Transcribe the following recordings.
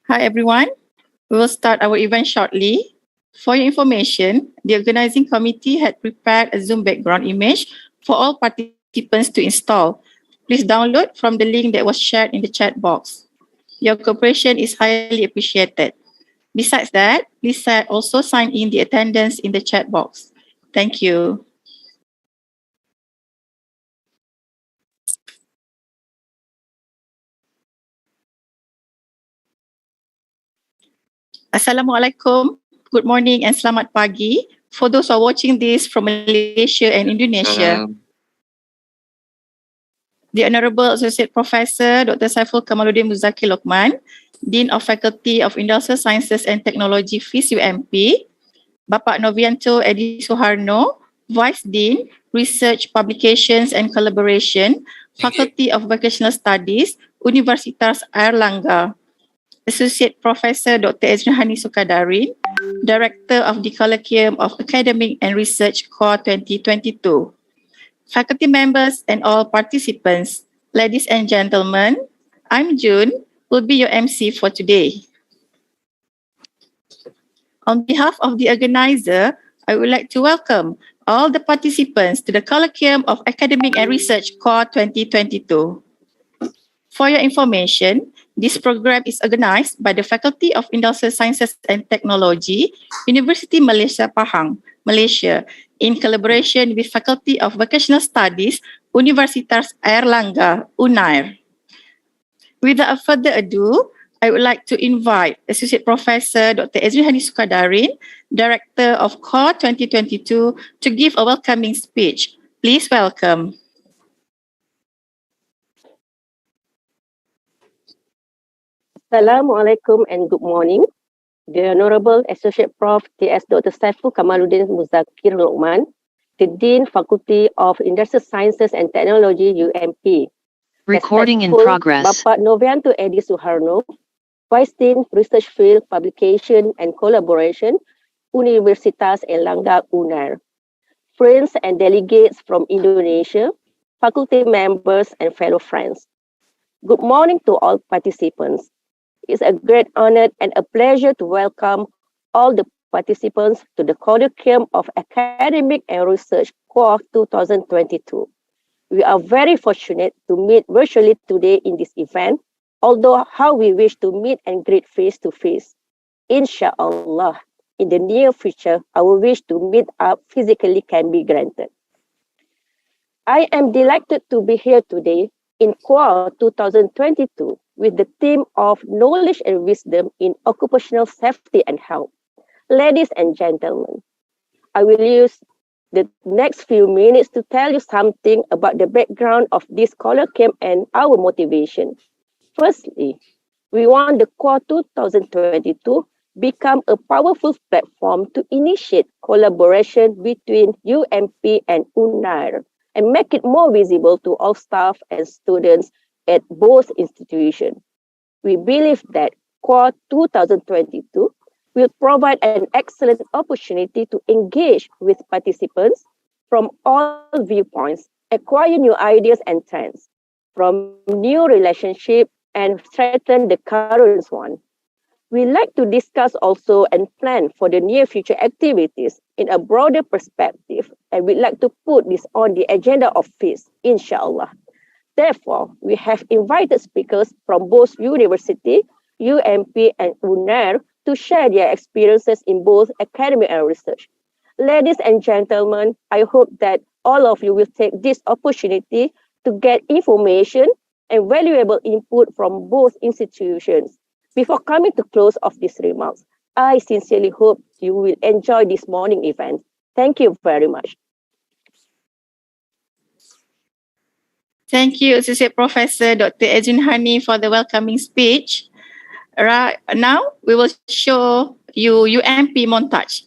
Hi everyone. We will start our event shortly. For your information, the organizing committee had prepared a Zoom background image for all participants to install. Please download from the link that was shared in the chat box. Your cooperation is highly appreciated. Besides that, please also sign in the attendance in the chat box. Thank you. Assalamualaikum. Good morning and selamat pagi. For those who are watching this from Malaysia and Indonesia, the Honorable Associate Professor Dr. Saiful Kamaluddin Muzakir Lokman, Dean of Faculty of Industrial Sciences and Technology FIS UMP, Bapak Novianto Edi Suharno, Vice Dean, Research, Publications and Collaboration, Faculty of Vocational Studies, Universitas Airlangga, Associate Professor Dr. Ezrin Hani Sukadarin, Director of the Colloquium of Academic and Research Coar 2022. Faculty members and all participants, ladies and gentlemen, I'm June, will be your MC for today. On behalf of the organizer, I would like to welcome all the participants to the Colloquium of Academic and Research Coar 2022. For your information, this program is organized by the Faculty of Industrial Sciences and Technology, Universiti Malaysia, Pahang, Malaysia, in collaboration with Faculty of Vocational Studies, Universitas Airlangga, UNAIR. Without further ado, I would like to invite Associate Professor Dr. Ezrin Hani Sukadarin, Director of Coar 2022, to give a welcoming speech. Please welcome. Assalamualaikum and good morning. The Honorable Associate Prof. T.S. Dr. Saiful Kamaluddin Muzakir Lokman, the Dean Faculty of Industrial Sciences and Technology UMP. Recording in progress. Bapak Novianto Edi Suharno, Vice Dean Research Field Publication and Collaboration, Universitas Airlangga UNAIR. Friends and delegates from Indonesia, faculty members and fellow friends. Good morning to all participants. It's a great honor and a pleasure to welcome all the participants to the Colloquium of Academic and Research Coar 2022. We are very fortunate to meet virtually today in this event, although how we wish to meet and greet face to face. Inshallah, in the near future, our wish to meet up physically can be granted. I am delighted to be here today in Coar 2022 with the theme of Knowledge and Wisdom in Occupational Safety and Health. Ladies and gentlemen, I will use the next few minutes to tell you something about the background of this colloquium and our motivation. Firstly, we want the Coar 2022 become a powerful platform to initiate collaboration between UMP and UNAIR and make it more visible to all staff and students at both institutions. We believe that Coar 2022 will provide an excellent opportunity to engage with participants from all viewpoints, acquire new ideas and trends, from new relationships and strengthen the current one. We like to discuss also and plan for the near future activities in a broader perspective, and we'd like to put this on the agenda of FIS, inshallah. Therefore, we have invited speakers from both University, UMP, and UNAIR to share their experiences in both academic and research. Ladies and gentlemen, I hope that all of you will take this opportunity to get information and valuable input from both institutions. Before coming to close of these remarks, I sincerely hope you will enjoy this morning event. Thank you very much. Thank you, Associate Professor Dr. Ezrin Hani, for the welcoming speech. Right now, we will show you UMP montage.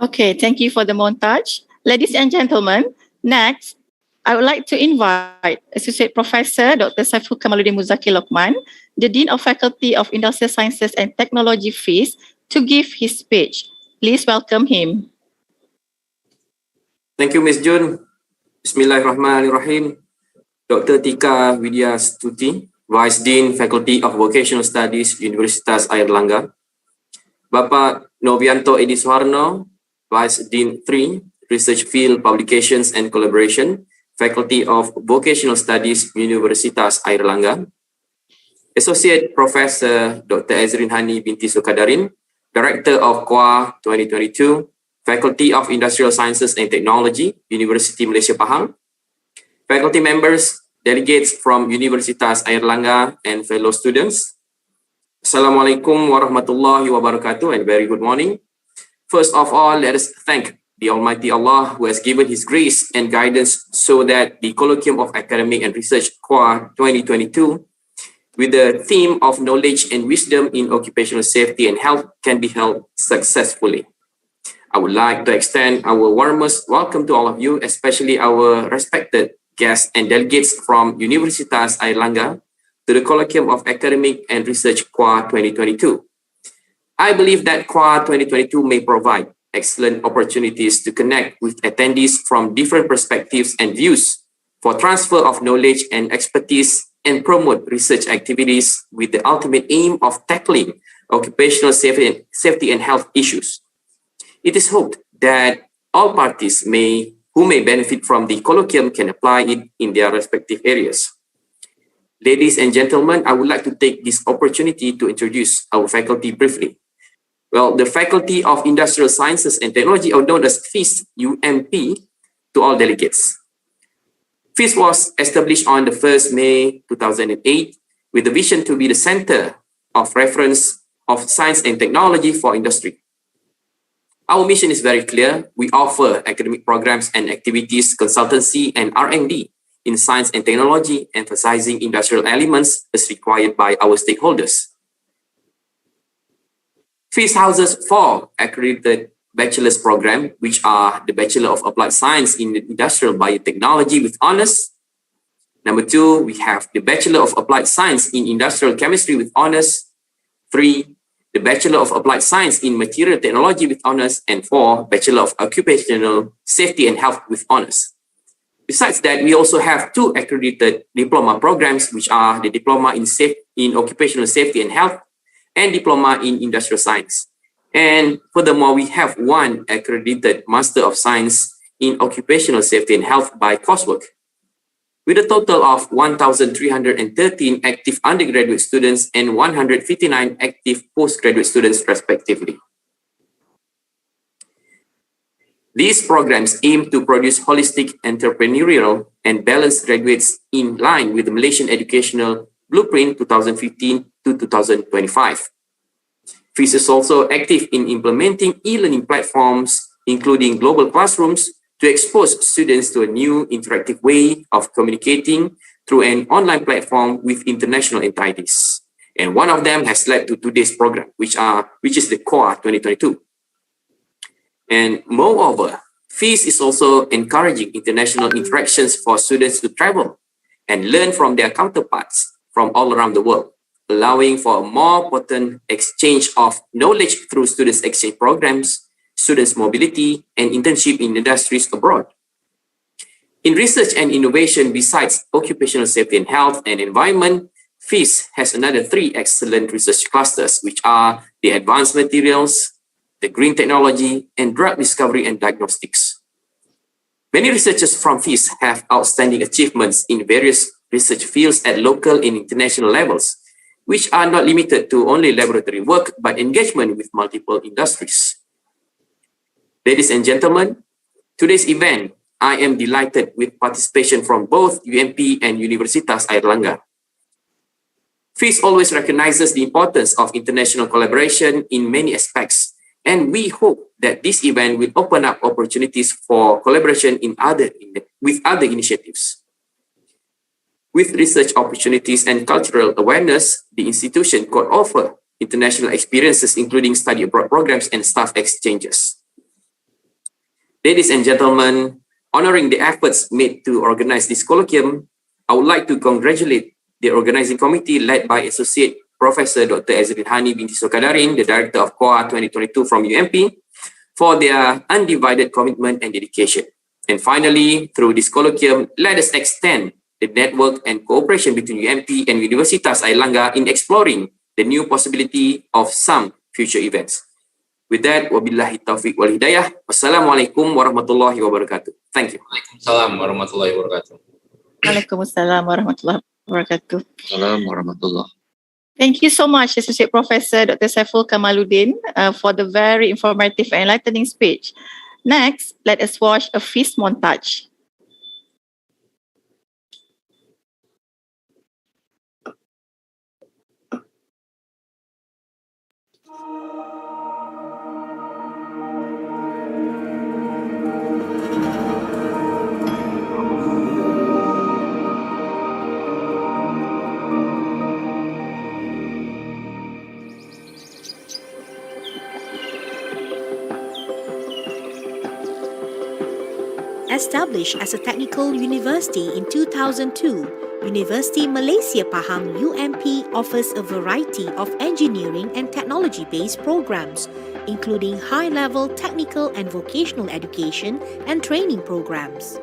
Okay, thank you for the montage. Ladies and gentlemen, next, I would like to invite Associate Professor Dr. Saiful Kamaluddin Muzaki Lokman, the Dean of Faculty of Industrial Sciences and Technology FIS, to give his speech. Please welcome him. Thank you, Ms. Jun. Bismillahirrahmanirrahim. Dr. Tika Widya Stuti, Vice Dean, Faculty of Vocational Studies, Universitas Airlangga. Bapak Novianto Edi Suharno, Vice Dean 3, Research Field, Publications and Collaboration, Faculty of Vocational Studies, Universitas Airlangga. Associate Professor Dr. Ezrin Hani binti Sukadarin, Director of Coar 2022, Faculty of Industrial Sciences and Technology, Universiti Malaysia Pahang. Faculty members, delegates from Universitas Airlangga, and fellow students. Assalamualaikum warahmatullahi wabarakatuh, and very good morning. First of all, let us thank the Almighty Allah who has given His grace and guidance so that the Colloquium of Academic and Research Coar 2022 with the theme of knowledge and wisdom in occupational safety and health can be held successfully. I would like to extend our warmest welcome to all of you, especially our respected guests and delegates from Universitas Airlangga to the Colloquium of Academic and Research Coar 2022. I believe that Coar 2022 may provide excellent opportunities to connect with attendees from different perspectives and views for transfer of knowledge and expertise and promote research activities with the ultimate aim of tackling occupational safety and health issues. It is hoped that all parties who may benefit from the colloquium can apply it in their respective areas. Ladies and gentlemen, I would like to take this opportunity to introduce our faculty briefly. Well, the Faculty of Industrial Sciences and Technology, or known as FIS UMP, to all delegates. FIS was established on the 1st May 2008 with the vision to be the center of reference of science and technology for industry. Our mission is very clear. We offer academic programs and activities, consultancy, and R&D in science and technology, emphasizing industrial elements as required by our stakeholders. FIS houses 4 accredited bachelor's programs, which are the Bachelor of Applied Science in Industrial Biotechnology with honors. Number 2, we have the Bachelor of Applied Science in Industrial Chemistry with honors. 3, the Bachelor of Applied Science in Material Technology with honors. And 4, Bachelor of Occupational Safety and Health with honors. Besides that, we also have 2 accredited diploma programs, which are the Diploma in Occupational Safety and Health and Diploma in Industrial Science. And furthermore, we have 1 accredited Master of Science in Occupational Safety and Health by coursework, with a total of 1,313 active undergraduate students and 159 active postgraduate students, respectively. These programs aim to produce holistic, entrepreneurial, and balanced graduates in line with the Malaysian Educational Blueprint 2015 to 2025. FIS is also active in implementing e-learning platforms, including global classrooms, to expose students to a new interactive way of communicating through an online platform with international entities. And one of them has led to today's program, which is the Coar 2022. And moreover, FIS is also encouraging international interactions for students to travel and learn from their counterparts from all around the world, allowing for a more potent exchange of knowledge through students' exchange programs, students' mobility, and internship in industries abroad. In research and innovation, besides occupational safety and health and environment, FIS has another 3 excellent research clusters, which are the advanced materials, the green technology, and drug discovery and diagnostics. Many researchers from FIS have outstanding achievements in various research fields at local and international levels, which are not limited to only laboratory work, but engagement with multiple industries. Ladies and gentlemen, today's event, I am delighted with participation from both UMP and Universitas Airlangga. FIS always recognizes the importance of international collaboration in many aspects, and we hope that this event will open up opportunities for collaboration with other initiatives. With research opportunities and cultural awareness, the institution could offer international experiences, including study abroad programs and staff exchanges. Ladies and gentlemen, honoring the efforts made to organize this colloquium, I would like to congratulate the organizing committee led by Associate Professor Dr. Azrin Hani binti Sokadarin, the Director of Coar 2022 from UMP, for their undivided commitment and dedication. And finally, through this colloquium, let us extend the network and cooperation between UMP and Universitas Airlangga in exploring the new possibility of some future events. With that, wabillahi taufiq wal hidayah. Wassalamualaikum warahmatullahi wabarakatuh. Thank you. Waalaikumsalam warahmatullahi wabarakatuh. Waalaikumsalam warahmatullahi wabarakatuh. Assalamualaikum warahmatullahi. Thank you so much, Associate Professor Dr. Saiful Kamaluddin, for the very informative and enlightening speech. Next, let us watch a feast montage. Established as a technical university in 2002, Universiti Malaysia Pahang UMP offers a variety of engineering and technology-based programs, including high-level technical and vocational education and training programs.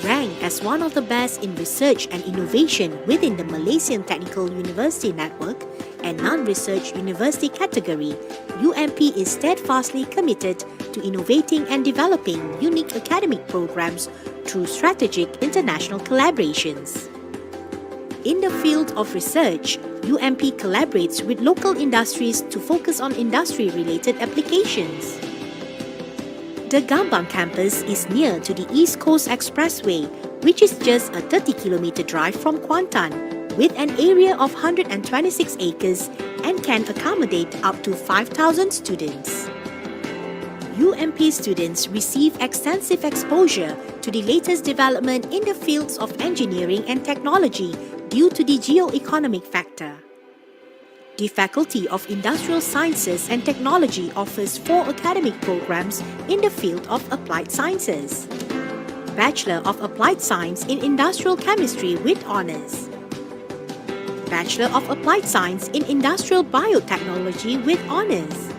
Ranked as one of the best in research and innovation within the Malaysian Technical University Network and non-research university category, UMP is steadfastly committed to innovating and developing unique academic programs through strategic international collaborations. In the field of research, UMP collaborates with local industries to focus on industry-related applications. The Gambang campus is near to the East Coast Expressway, which is just a 30-kilometer drive from Kuantan, with an area of 126 acres and can accommodate up to 5,000 students. UMP students receive extensive exposure to the latest development in the fields of engineering and technology due to the geo-economic factor. The Faculty of Industrial Sciences and Technology offers 4 academic programs in the field of Applied Sciences. Bachelor of Applied Science in Industrial Chemistry with Honours. Bachelor of Applied Science in Industrial Biotechnology with Honours.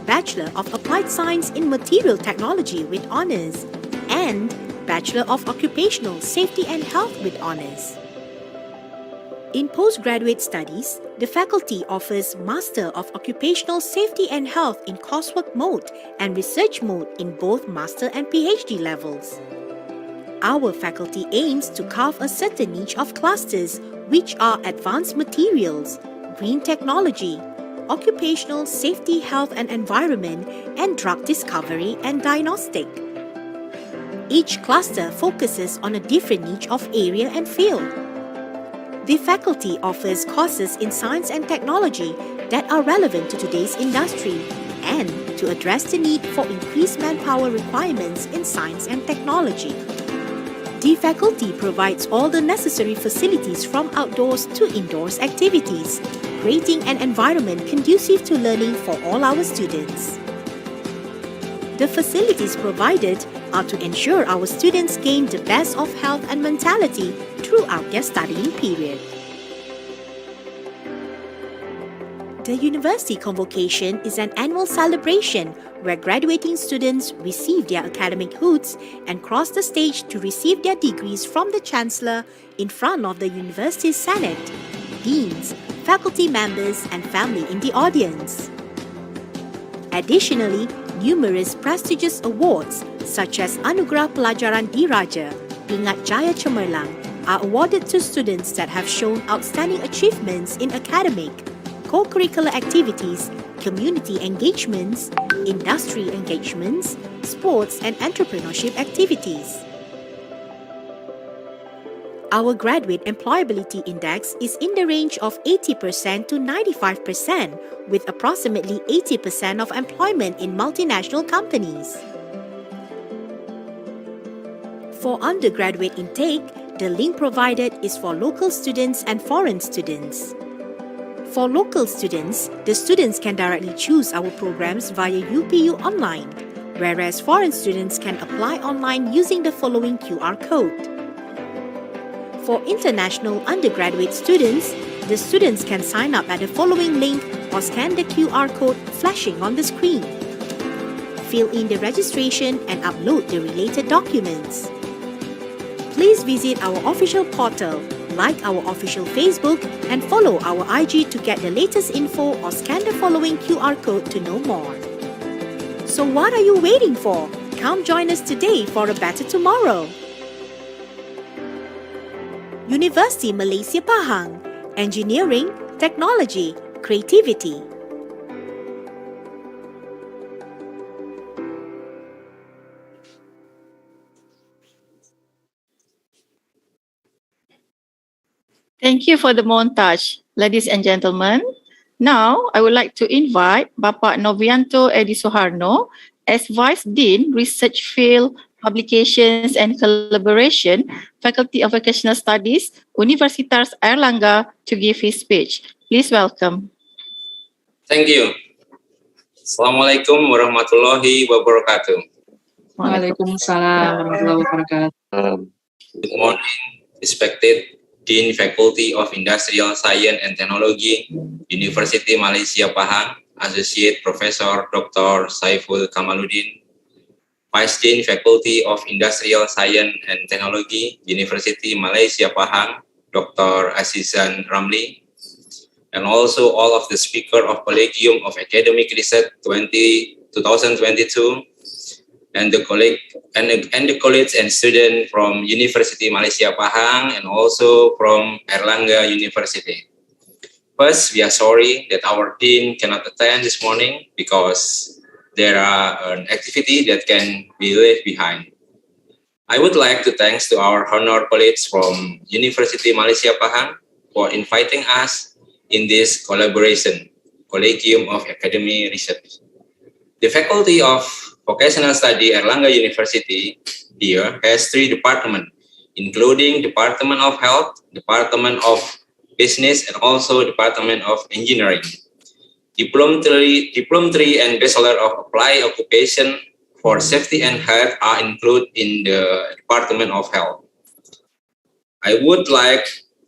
Bachelor of Applied Science in Material Technology with Honours. And Bachelor of Occupational Safety and Health with Honours. In postgraduate studies, the faculty offers Master of Occupational Safety and Health in coursework mode and research mode in both master and PhD levels. Our faculty aims to carve a certain niche of clusters, which are advanced materials, green technology, occupational safety, health and environment, and drug discovery and diagnostic. Each cluster focuses on a different niche of area and field. The faculty offers courses in science and technology that are relevant to today's industry and to address the need for increased manpower requirements in science and technology. The faculty provides all the necessary facilities from outdoors to indoors activities, creating an environment conducive to learning for all our students. The facilities provided are to ensure our students gain the best of health and mentality throughout their studying period. The University Convocation is an annual celebration where graduating students receive their academic hoods and cross the stage to receive their degrees from the Chancellor in front of the University's Senate, Deans, faculty members and family in the audience. Additionally, numerous prestigious awards such as Anugerah Pelajaran Diraja, Pingat Jaya Cemerlang are awarded to students that have shown outstanding achievements in academic, co-curricular activities, community engagements, industry engagements, sports and entrepreneurship activities. Our Graduate Employability Index is in the range of 80% to 95%, with approximately 80% of employment in multinational companies. For undergraduate intake, the link provided is for local students and foreign students. For local students, the students can directly choose our programs via UPU Online, whereas foreign students can apply online using the following QR code. For international undergraduate students, the students can sign up at the following link or scan the QR code flashing on the screen. Fill in the registration and upload the related documents. Please visit our official portal, like our official Facebook, and follow our IG to get the latest info or scan the following QR code to know more. So what are you waiting for? Come join us today for a better tomorrow. Universiti Malaysia Pahang, Engineering, Technology, Creativity. Thank you for the montage, ladies and gentlemen. Now, I would like to invite Bapak Novianto Edi Suharno as Vice Dean, Research Field, Publications and Collaboration, Faculty of Vocational Studies, Universitas Airlangga, to give his speech. Please welcome. Thank you. Assalamualaikum warahmatullahi wabarakatuh. Waalaikumsalam warahmatullahi wabarakatuh. Good morning, respected Dean Faculty of Industrial Science and Technology, Universiti Malaysia Pahang, Associate Professor Dr. Saiful Kamaluddin, Vice Dean Faculty of Industrial Science and Technology, Universiti Malaysia Pahang, Dr. Azizan Ramli, and also all of the speaker of Colloquium of Academic Research 2022, and the colleagues and students from Universiti Malaysia Pahang and also from Airlangga University. First, we are sorry that our dean cannot attend this morning because there are an activity that can be left behind. I would like to thank to our honored colleagues from Universiti Malaysia Pahang for inviting us in this collaboration, Colloquium of Academic Research. The Faculty of Vocational Study Airlangga University here has 3 departments, including Department of Health, Department of Business, and also Department of Engineering. Diploma 3 and Bachelor of Applied Occupation for Safety and Health are included in the Department of Health. I would like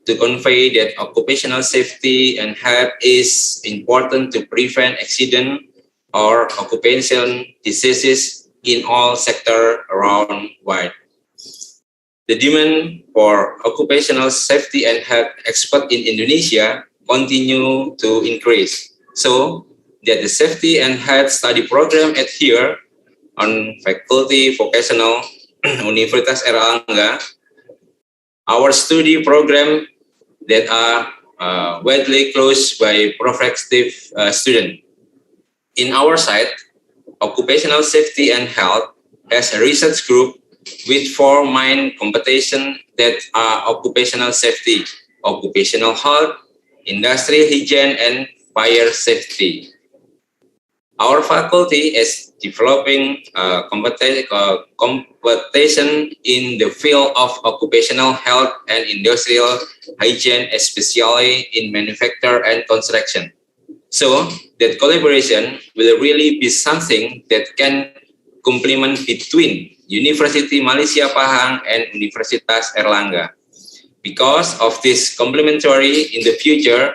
to convey that occupational safety and health is important to prevent accident or occupational diseases in all sectors around wide. The demand for occupational safety and health experts in Indonesia continue to increase, so that the safety and health study program at here on Faculty Vocational Universitas Airlangga, our study program that are widely closed by prospective students. In our site, Occupational Safety and Health has a research group with 4 main competencies that are occupational safety, occupational health, industrial hygiene, and fire safety. Our faculty is developing competition in the field of occupational health and industrial hygiene, especially in manufacture and construction. So that collaboration will really be something that can complement between Universiti Malaysia Pahang and Universitas Airlangga. Because of this complementary in the future,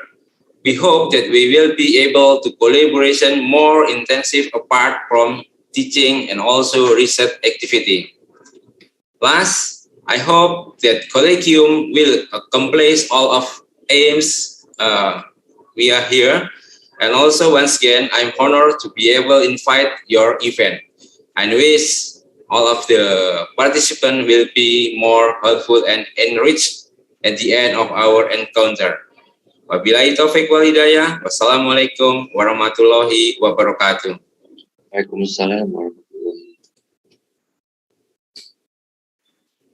we hope that we will be able to collaboration more intensive apart from teaching and also research activity. Last, I hope that Colloquium will accomplish all of aims we are here. And also, once again, I'm honored to be able to invite your event. I wish all of the participants will be more helpful and enriched at the end of our encounter. Wabillahi taufiq wal hidayah. Wassalamualaikum warahmatullahi wabarakatuh. Waalaikumsalam warahmatullahi.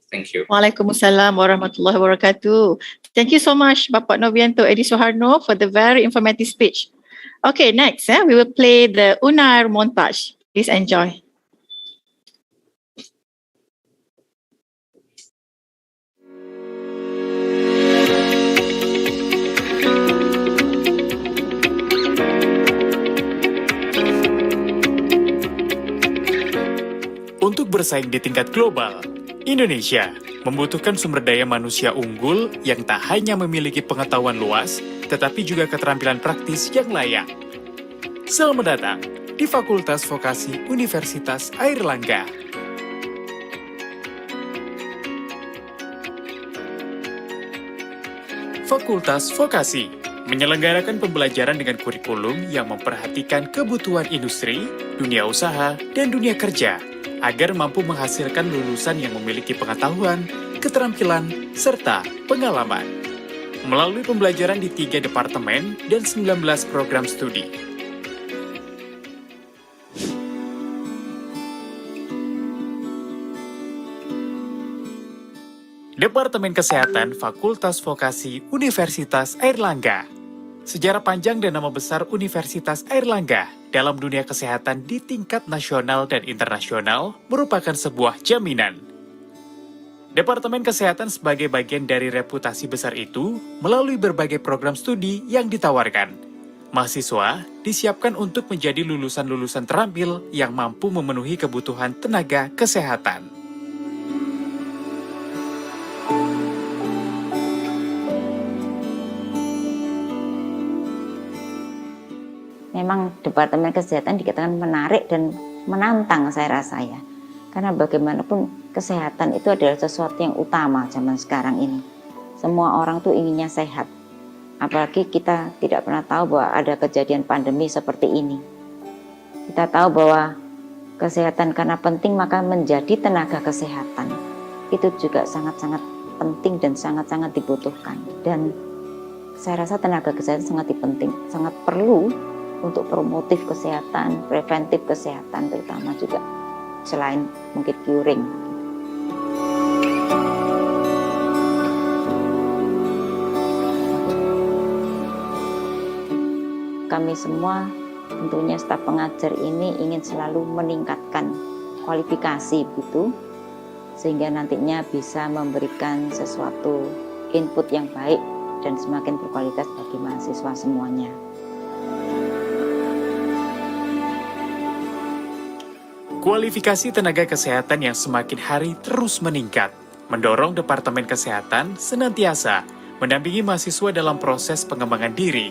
Thank you. Waalaikumsalam warahmatullahi wabarakatuh. Thank you so much, Bapak Novianto Edi Suharno, for the very informative speech. Okay, next, we will play the UNAIR montage. Please enjoy. bersaing di tingkat global. Indonesia membutuhkan sumber daya manusia unggul yang tak hanya memiliki pengetahuan luas, tetapi juga keterampilan praktis yang layak. Selamat datang di Fakultas Vokasi Universitas Airlangga. Fakultas Vokasi menyelenggarakan pembelajaran dengan kurikulum yang memperhatikan kebutuhan industri, dunia usaha, dan dunia kerja agar mampu menghasilkan lulusan yang memiliki pengetahuan, keterampilan, serta pengalaman. Melalui pembelajaran di 3 departemen dan 19 program studi. Departemen Kesehatan Fakultas Vokasi Universitas Airlangga. Sejarah panjang dan nama besar Universitas Airlangga dalam dunia kesehatan di tingkat nasional dan internasional merupakan sebuah jaminan. Departemen Kesehatan sebagai bagian dari reputasi besar itu melalui berbagai program studi yang ditawarkan. Mahasiswa disiapkan untuk menjadi lulusan-lulusan terampil yang mampu memenuhi kebutuhan tenaga kesehatan. Memang Departemen Kesehatan dikatakan menarik dan menantang saya rasa ya. Karena bagaimanapun kesehatan itu adalah sesuatu yang utama zaman sekarang ini. Semua orang tuh inginnya sehat. Apalagi kita tidak pernah tahu bahwa ada kejadian pandemi seperti ini. Kita tahu bahwa kesehatan karena penting maka menjadi tenaga kesehatan. Itu juga sangat-sangat penting dan sangat-sangat dibutuhkan. Dan saya rasa tenaga kesehatan sangat penting, sangat perlu untuk promotif kesehatan, preventif kesehatan terutama juga selain mungkin curing. Kami semua tentunya staf pengajar ini ingin selalu meningkatkan kualifikasi begitu sehingga nantinya bisa memberikan sesuatu input yang baik dan semakin berkualitas bagi mahasiswa semuanya. Kualifikasi tenaga kesehatan yang semakin hari terus meningkat, mendorong Departemen Kesehatan senantiasa mendampingi mahasiswa dalam proses pengembangan diri.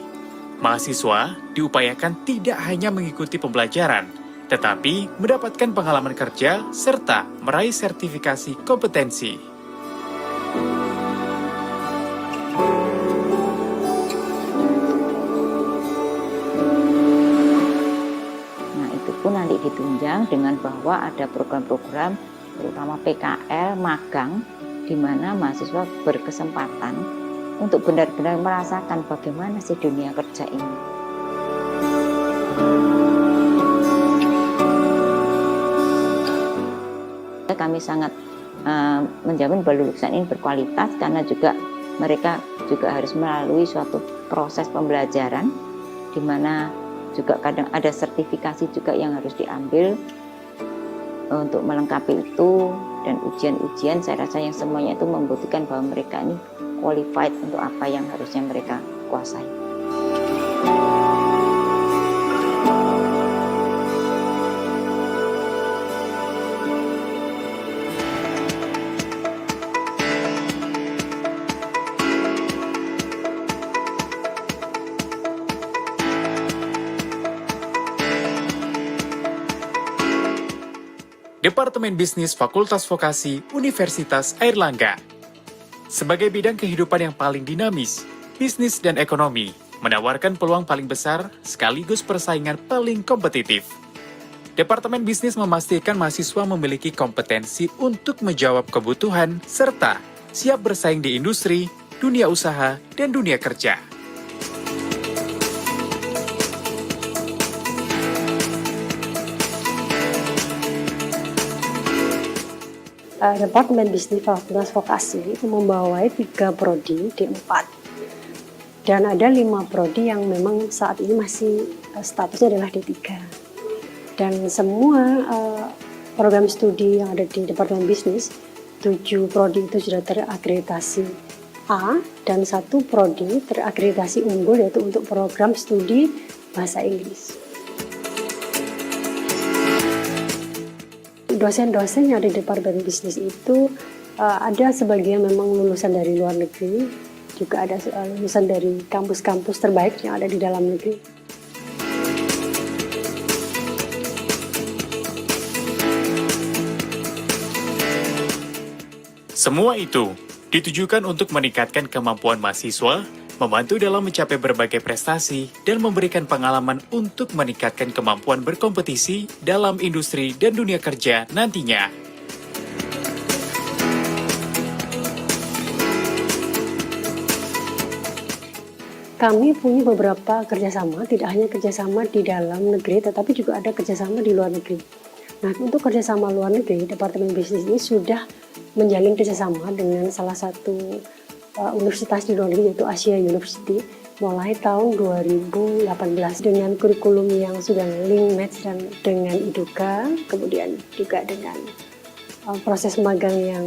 Mahasiswa diupayakan tidak hanya mengikuti pembelajaran, tetapi mendapatkan pengalaman kerja serta meraih sertifikasi kompetensi. Nanti ditunjang dengan bahwa ada program-program terutama PKL, magang di mana mahasiswa berkesempatan untuk benar-benar merasakan bagaimana sih dunia kerja ini. Kami sangat menjamin bahwa lulusan ini berkualitas karena juga mereka juga harus melalui suatu proses pembelajaran di mana juga kadang ada sertifikasi juga yang harus diambil untuk melengkapi itu dan ujian-ujian saya rasa yang semuanya itu membuktikan bahwa mereka ini qualified untuk apa yang harusnya mereka kuasai. Departemen Bisnis Fakultas Vokasi Universitas Airlangga. Sebagai bidang kehidupan yang paling dinamis, bisnis dan ekonomi menawarkan peluang paling besar sekaligus persaingan paling kompetitif. Departemen Bisnis memastikan mahasiswa memiliki kompetensi untuk menjawab kebutuhan serta siap bersaing di industri, dunia usaha, dan dunia kerja. Departemen Bisnis Fakultas Vokasi itu membawai 3 prodi D4 dan ada 5 prodi yang memang saat ini masih statusnya adalah D3 dan semua program studi yang ada di Departemen Bisnis 7 prodi itu sudah terakreditasi A dan 1 prodi terakreditasi unggul yaitu untuk program studi bahasa Inggris. dosen-dosen yang ada di Departemen Bisnis itu ada sebagian memang lulusan dari luar negeri, juga ada lulusan dari kampus-kampus terbaik yang ada di dalam negeri. Semua itu ditujukan untuk meningkatkan kemampuan mahasiswa, membantu dalam mencapai berbagai prestasi, dan memberikan pengalaman untuk meningkatkan kemampuan berkompetisi dalam industri dan dunia kerja nantinya. Kami punya beberapa kerjasama, tidak hanya kerjasama di dalam negeri, tetapi juga ada kerjasama di luar negeri. Nah, untuk kerjasama luar negeri, Departemen Bisnis ini sudah menjalin kerjasama dengan salah satu universitas di luar negeri, yaitu Universiti, mulai tahun 2018 dengan kurikulum yang sudah link match dan dengan IDUKA, kemudian juga dengan proses magang yang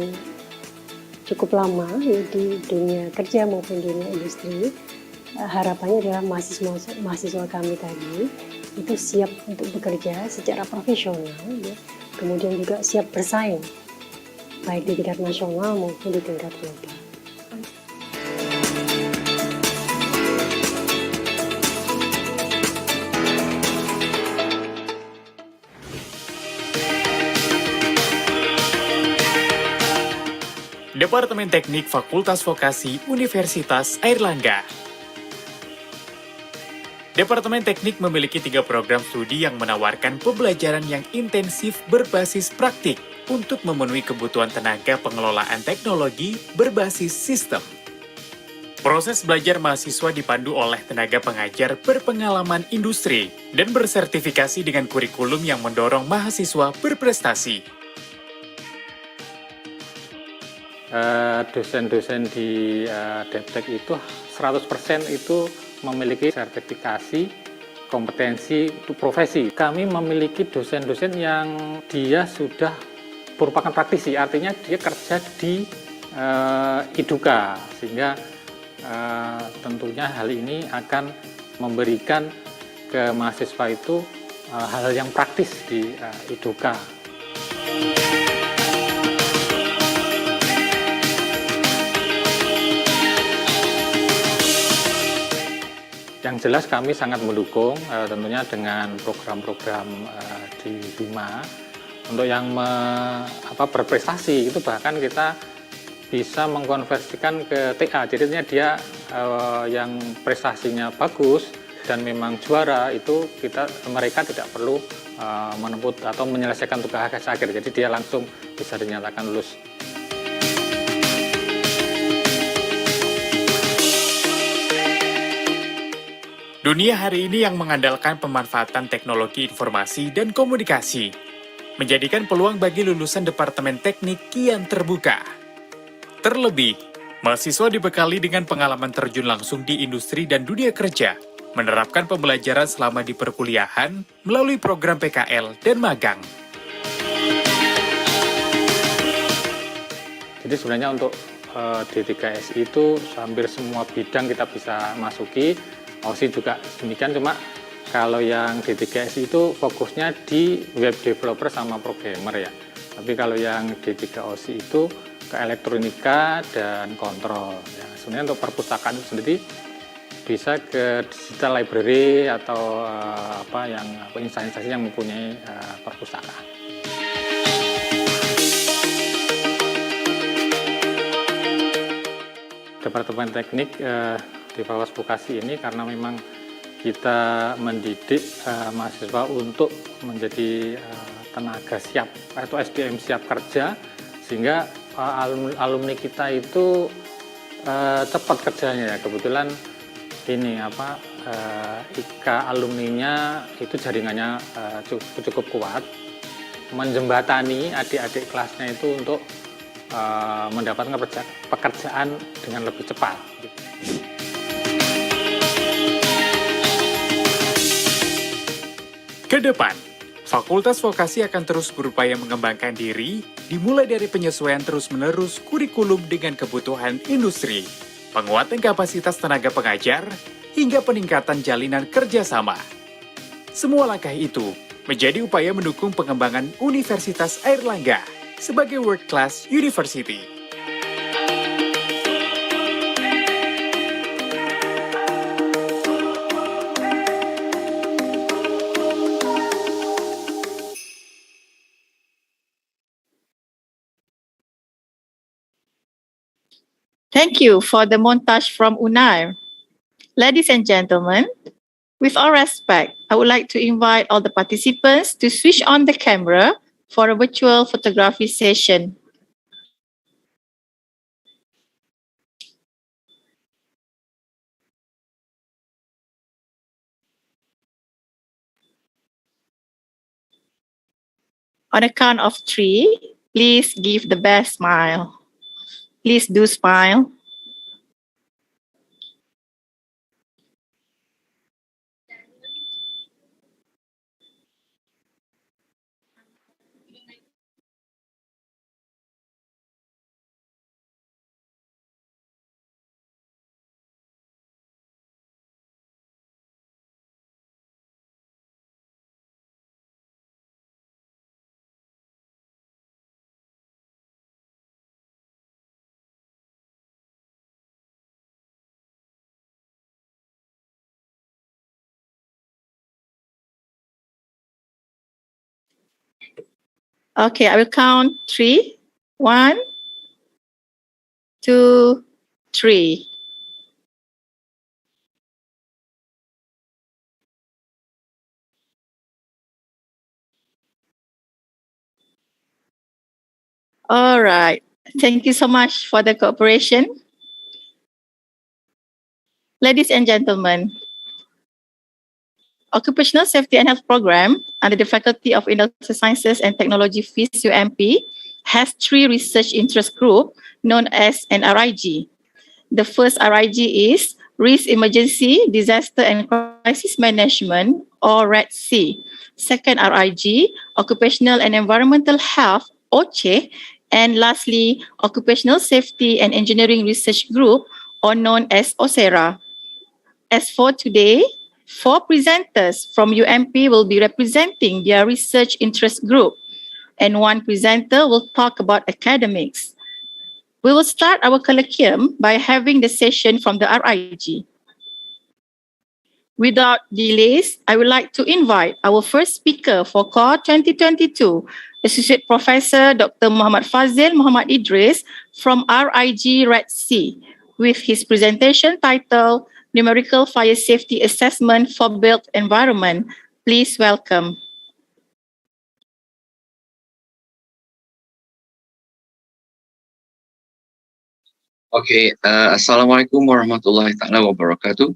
cukup lama ya, di dunia kerja maupun dunia industri. Harapannya adalah mahasiswa kami tadi itu siap untuk bekerja secara profesional, ya, kemudian juga siap bersaing baik di tingkat nasional maupun di tingkat global. Departemen Teknik Fakultas Vokasi Universitas Airlangga. Departemen Teknik memiliki 3 program studi yang menawarkan pembelajaran yang intensif berbasis praktik untuk memenuhi kebutuhan tenaga pengelolaan teknologi berbasis sistem. Proses belajar mahasiswa dipandu oleh tenaga pengajar berpengalaman industri dan bersertifikasi dengan kurikulum yang mendorong mahasiswa berprestasi. Dosen-dosen di Deptek itu 100% itu memiliki sertifikasi kompetensi untuk profesi. Kami memiliki dosen-dosen yang dia sudah merupakan praktisi, artinya dia kerja di IDUKA, sehingga tentunya hal ini akan memberikan ke mahasiswa itu hal yang praktis di IDUKA. Yang jelas kami sangat mendukung tentunya dengan program-program di Bima. Untuk yang berprestasi itu bahkan kita bisa mengkonversikan ke TA. Jadinya dia yang prestasinya bagus dan memang juara itu mereka tidak perlu menempuh atau menyelesaikan tugas akhir. Jadi dia langsung bisa dinyatakan lulus. Dunia hari ini yang mengandalkan pemanfaatan teknologi informasi dan komunikasi, menjadikan peluang bagi lulusan Departemen Teknik kian terbuka. Terlebih, mahasiswa dibekali dengan pengalaman terjun langsung di industri dan dunia kerja, menerapkan pembelajaran selama di perkuliahan melalui program PKL dan magang. Jadi sebenarnya untuk D3S itu hampir semua bidang kita bisa masuki. OSI juga demikian, cuma kalau yang D3S itu fokusnya di web developer sama programmer ya. Tapi kalau yang D3 OSI itu ke elektronika dan kontrol. Ya, sebenarnya untuk perpustakaan itu sendiri bisa ke digital library atau instansi yang mempunyai perpustakaan. Departemen Teknik di Fakultas Vokasi ini karena memang kita mendidik mahasiswa untuk menjadi tenaga siap atau SDM siap kerja, sehingga alumni kita itu cepat kerjanya ya. Kebetulan ini IKA alumninya itu jaringannya cukup kuat, menjembatani adik-adik kelasnya itu untuk mendapatkan pekerjaan dengan lebih cepat. Ke depan, Fakultas Vokasi akan terus berupaya mengembangkan diri, dimulai dari penyesuaian terus-menerus kurikulum dengan kebutuhan industri, penguatan kapasitas tenaga pengajar, hingga peningkatan jalinan kerjasama. Semua langkah itu menjadi upaya mendukung pengembangan Universitas Airlangga sebagai World Class University. Thank you for the montage from UNAIR. Ladies and gentlemen, with all respect, I would like to invite all the participants to switch on the camera for a virtual photography session. On a count of 3, please give the best smile. Please do smile. Okay, I will count 3. 1, 2, 3. All right. Thank you so much for the cooperation. Ladies and gentlemen, Occupational Safety and Health Program under the Faculty of Industrial Sciences and Technology FIS UMP has 3 research interest groups known as an RIG. The first RIG is Risk Emergency, Disaster and Crisis Management, or REDC. Second RIG, Occupational and Environmental Health, OCE. And lastly, Occupational Safety and Engineering Research Group, or known as OCERA. As for today, 4 presenters from UMP will be representing their research interest group, and 1 presenter will talk about academics. We will start our colloquium by having the session from the RIG. Without delays, I would like to invite our first speaker for Coar 2022, Associate Professor Dr. Muhammad Fazil Muhammad Idris from RIG REDC, with his presentation titled Numerical Fire Safety Assessment for Built Environment. Please welcome. Okay, Assalamualaikum warahmatullahi ta'ala wabarakatuh.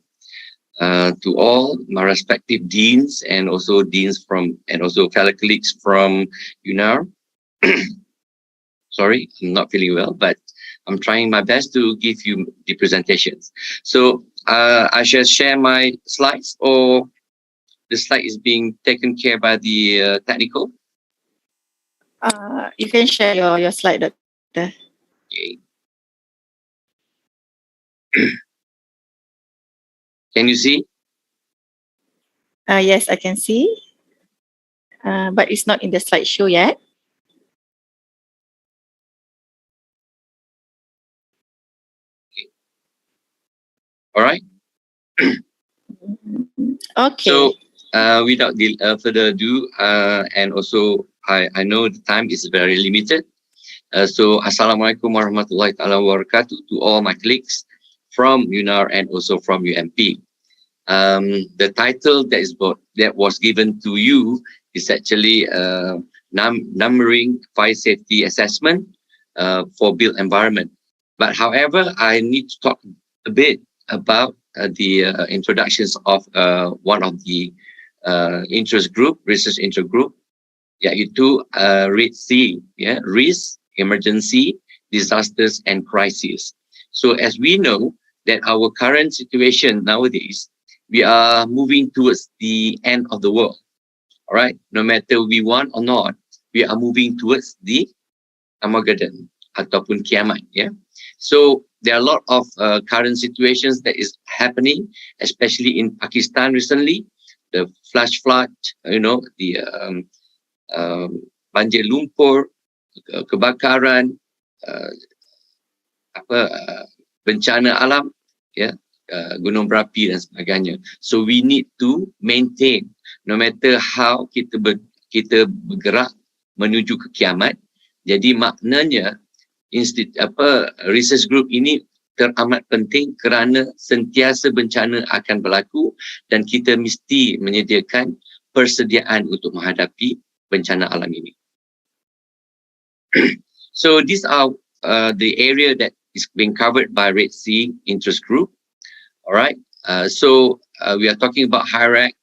To all my respective deans and also fellow colleagues from UNAIR. Sorry, I'm not feeling well, but I'm trying my best to give you the presentations. So I shall share my slides, or the slide is being taken care by the technical. You can share your slide, Doctor. Okay. Can you see? Yes, I can see, but it's not in the slideshow yet. All right. Okay. So without further ado, and also I know the time is very limited. So Assalamualaikum warahmatullahi ta'ala wabarakatuh to all my colleagues from UNAIR and also from UMP. The title that was given to you is actually numbering fire safety assessment for built environment. But however, I need to talk a bit about the introductions of one of the research interest group, yaitu REDC, Risk, Emergency, Disasters and Crisis. So as we know that our current situation nowadays, we are moving towards the end of the world. All right, no matter we want or not, we are moving towards the Armageddon ataupun kiamat. So there are a lot of current situations that is happening, especially in Pakistan recently. the flash flood, the banjir lumpur, kebakaran, bencana alam, gunung berapi dan sebagainya. So we need to maintain, no matter how kita bergerak menuju ke kiamat. Jadi maknanya research group ini teramat penting kerana sentiasa bencana akan berlaku dan kita mesti menyediakan persediaan untuk menghadapi bencana alam ini. So these are the area that is being covered by Red Sea Interest Group. All right. So we are talking about HIRAC,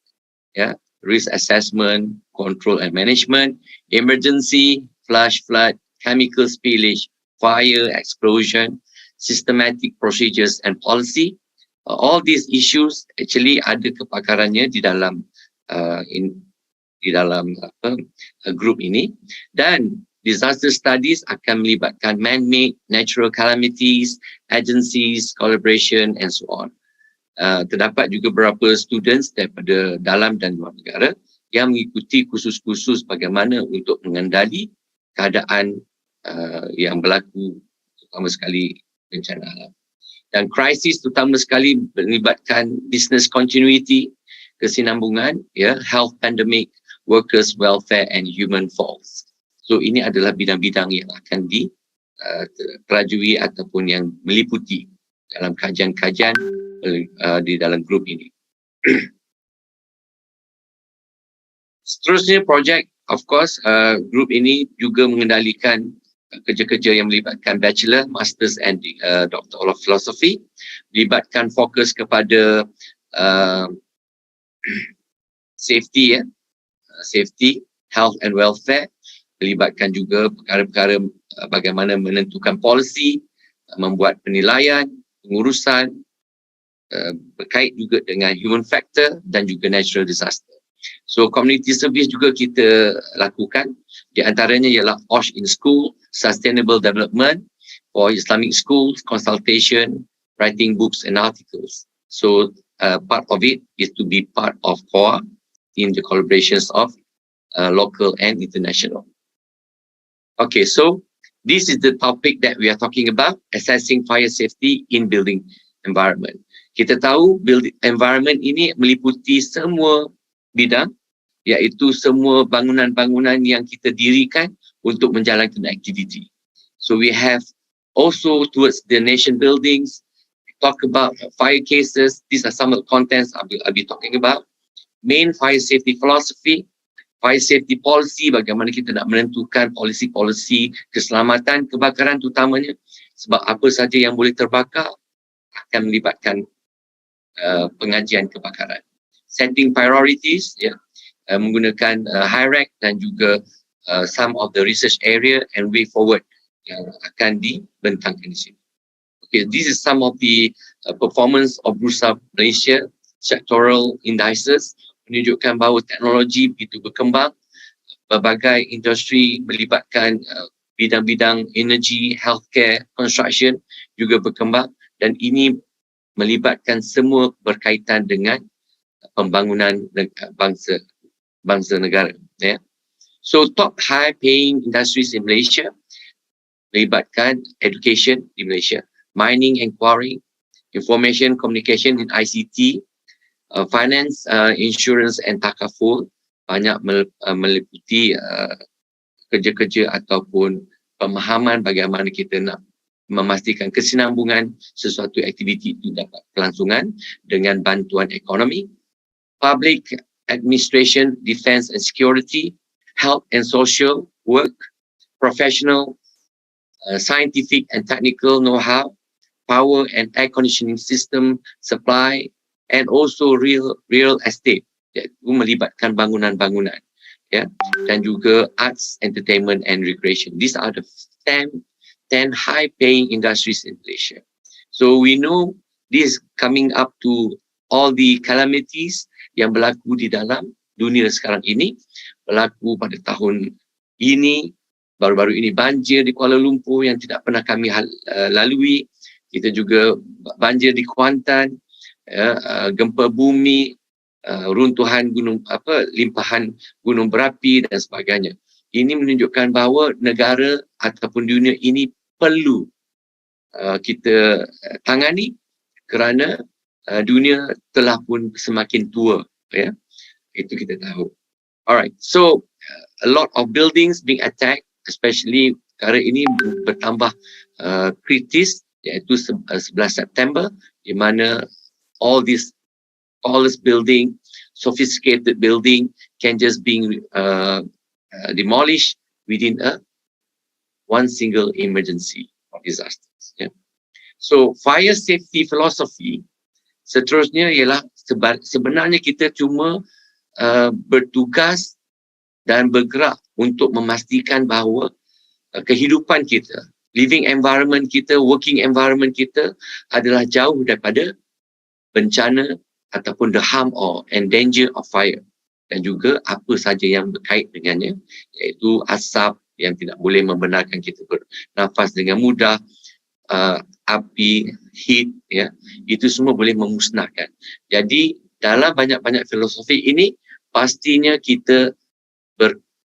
risk assessment, control and management, emergency, flash flood, chemical spillage, fire, explosion, systematic procedures and policy. All these issues actually ada kepakarannya di dalam group ini, dan disaster studies akan melibatkan man-made, natural calamities, agencies, collaboration and so on. Terdapat juga beberapa students daripada dalam dan luar negara yang mengikuti kursus-kursus bagaimana untuk mengendali keadaan yang berlaku, terutama sekali bencana alam. Dan krisis terutama sekali melibatkan business continuity, kesinambungan, health pandemic, workers welfare and human falls. So ini adalah bidang-bidang yang akan dipelajari ataupun yang meliputi dalam kajian-kajian di dalam grup ini. Seterusnya projek, of course, grup ini juga mengendalikan kerja-kerja yang melibatkan bachelor, masters and doctor of philosophy, melibatkan fokus kepada safety, health and welfare, melibatkan juga perkara-perkara bagaimana menentukan polisi, membuat penilaian, pengurusan, berkait juga dengan human factor dan juga natural disaster. So community service juga kita lakukan, di antaranya ialah OSH in school, sustainable development for Islamic schools, consultation, writing books and articles. So part of it is to be part of Coar in the collaborations of local and international. Okay, so this is the topic that we are talking about, assessing fire safety in building environment. Kita tahu building environment ini meliputi semua bidang, iaitu semua bangunan-bangunan yang kita dirikan untuk menjalankan aktiviti. So we have also towards the nation buildings, talk about fire cases. These are some of the contents I'll be talking about. Main fire safety philosophy, fire safety policy, bagaimana kita nak menentukan polisi-polisi keselamatan kebakaran terutamanya, sebab apa saja yang boleh terbakar akan melibatkan pengajian kebakaran. Setting priorities, menggunakan HIRAC dan juga some of the research area and way forward yang akan dibentangkan di sini. Okay, this is some of the performance of Bursa Malaysia sectoral indices, menunjukkan bahawa teknologi begitu berkembang, berbagai industri melibatkan bidang-bidang energy, healthcare, construction juga berkembang, dan ini melibatkan semua berkaitan dengan pembangunan bangsa negara. So top high paying industries in Malaysia melibatkan education di Malaysia, mining and quarrying, information communication and ICT, finance, insurance and takaful, banyak meliputi kerja-kerja ataupun pemahaman bagaimana kita nak memastikan kesinambungan sesuatu aktiviti itu dapat kelangsungan dengan bantuan ekonomi, public administration, defense and security, health and social work, professional, scientific and technical know-how, power and air conditioning system supply, and also real estate, iaitu melibatkan bangunan-bangunan, dan juga arts, entertainment and recreation. These are the 10 high-paying industries in Malaysia. So we know this coming up to all the calamities yang berlaku di dalam dunia sekarang ini, berlaku pada tahun ini, baru-baru ini banjir di Kuala Lumpur yang tidak pernah kami lalui. Kita juga banjir di Kuantan, gempa bumi, runtuhan limpahan gunung berapi dan sebagainya. Ini menunjukkan bahawa negara ataupun dunia ini perlu kita tangani kerana dunia telah pun semakin tua, ya. Itu kita tahu. Alright, so a lot of buildings being attacked, especially perkara ini bertambah kritis, iaitu 11 September, di mana all this building, sophisticated building can just be demolished within one single emergency or disasters. Yeah. So fire safety philosophy seterusnya ialah sebenarnya kita cuma bertugas dan bergerak untuk memastikan bahawa kehidupan kita, living environment kita, working environment kita adalah jauh daripada bencana ataupun the harm or and danger of fire, dan juga apa saja yang berkait dengannya, iaitu asap yang tidak boleh membenarkan kita bernafas dengan mudah, api, heat, ya, itu semua boleh memusnahkan. Jadi dalam banyak-banyak filosofi ini pastinya kita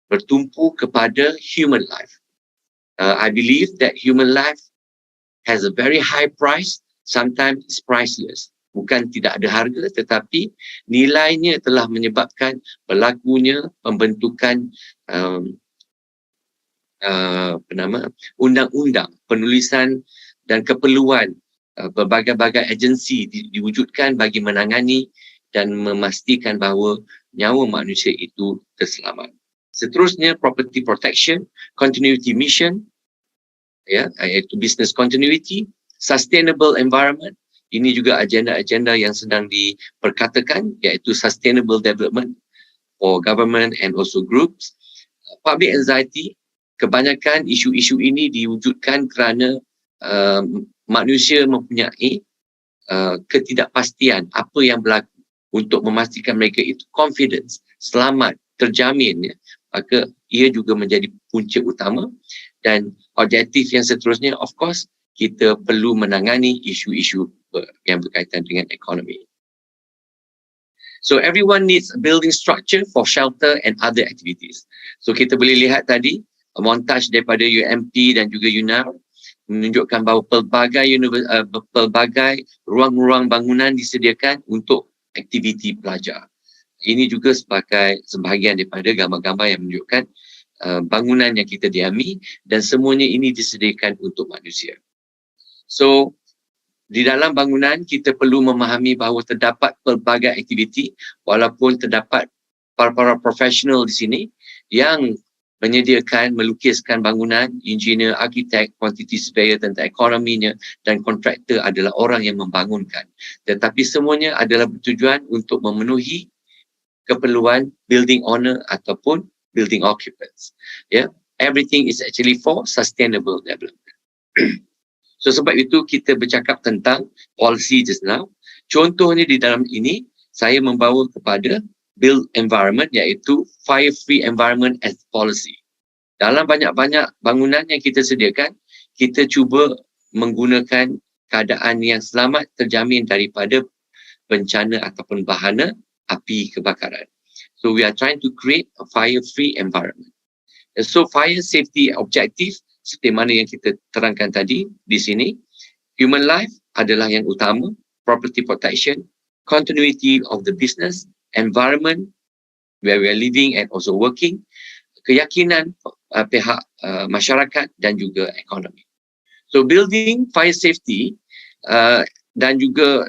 bertumpu kepada human life. I believe that human life has a very high price, sometimes it's priceless. Bukan tidak ada harga, tetapi nilainya telah menyebabkan berlakunya pembentukan undang-undang, penulisan dan keperluan berbagai-bagai agensi diwujudkan bagi menangani dan memastikan bahawa nyawa manusia itu terselamat. Seterusnya, property protection, continuity mission, ya, iaitu business continuity, sustainable environment. Ini juga agenda-agenda yang sedang diperkatakan, iaitu sustainable development for government and also groups. Public anxiety, kebanyakan isu-isu ini diwujudkan kerana manusia mempunyai ketidakpastian apa yang berlaku. Untuk memastikan mereka itu confidence, selamat, terjamin, ya, maka ia juga menjadi punca utama. Dan objektif yang seterusnya, of course, kita perlu menangani isu-isu yang berkaitan dengan ekonomi. So everyone needs a building structure for shelter and other activities. So kita boleh lihat tadi montaj daripada UMP dan juga UNAIR menunjukkan bahawa pelbagai ruang-ruang bangunan disediakan untuk aktiviti pelajar. Ini juga sebagai sebahagian daripada gambar-gambar yang menunjukkan bangunan yang kita diami, dan semuanya ini disediakan untuk manusia. So di dalam bangunan kita perlu memahami bahawa terdapat pelbagai aktiviti, walaupun terdapat para profesional di sini yang menyediakan, melukiskan bangunan, engineer, arkitek, quantity surveyor tentang ekonominya, dan kontraktor adalah orang yang membangunkan. Tetapi semuanya adalah bertujuan untuk memenuhi keperluan building owner ataupun building occupants. Yeah, everything is actually for sustainable development. So sebab itu kita bercakap tentang policy just now. Contohnya di dalam ini, saya membawa kepada build environment, iaitu fire free environment as policy. Dalam banyak-banyak bangunan yang kita sediakan, kita cuba menggunakan keadaan yang selamat terjamin daripada bencana ataupun bahana api kebakaran. So we are trying to create a fire free environment. And so fire safety objective seperti mana yang kita terangkan tadi di sini, human life adalah yang utama, property protection, continuity of the business, environment where we are living and also working, keyakinan pihak masyarakat dan juga ekonomi. So building fire safety dan juga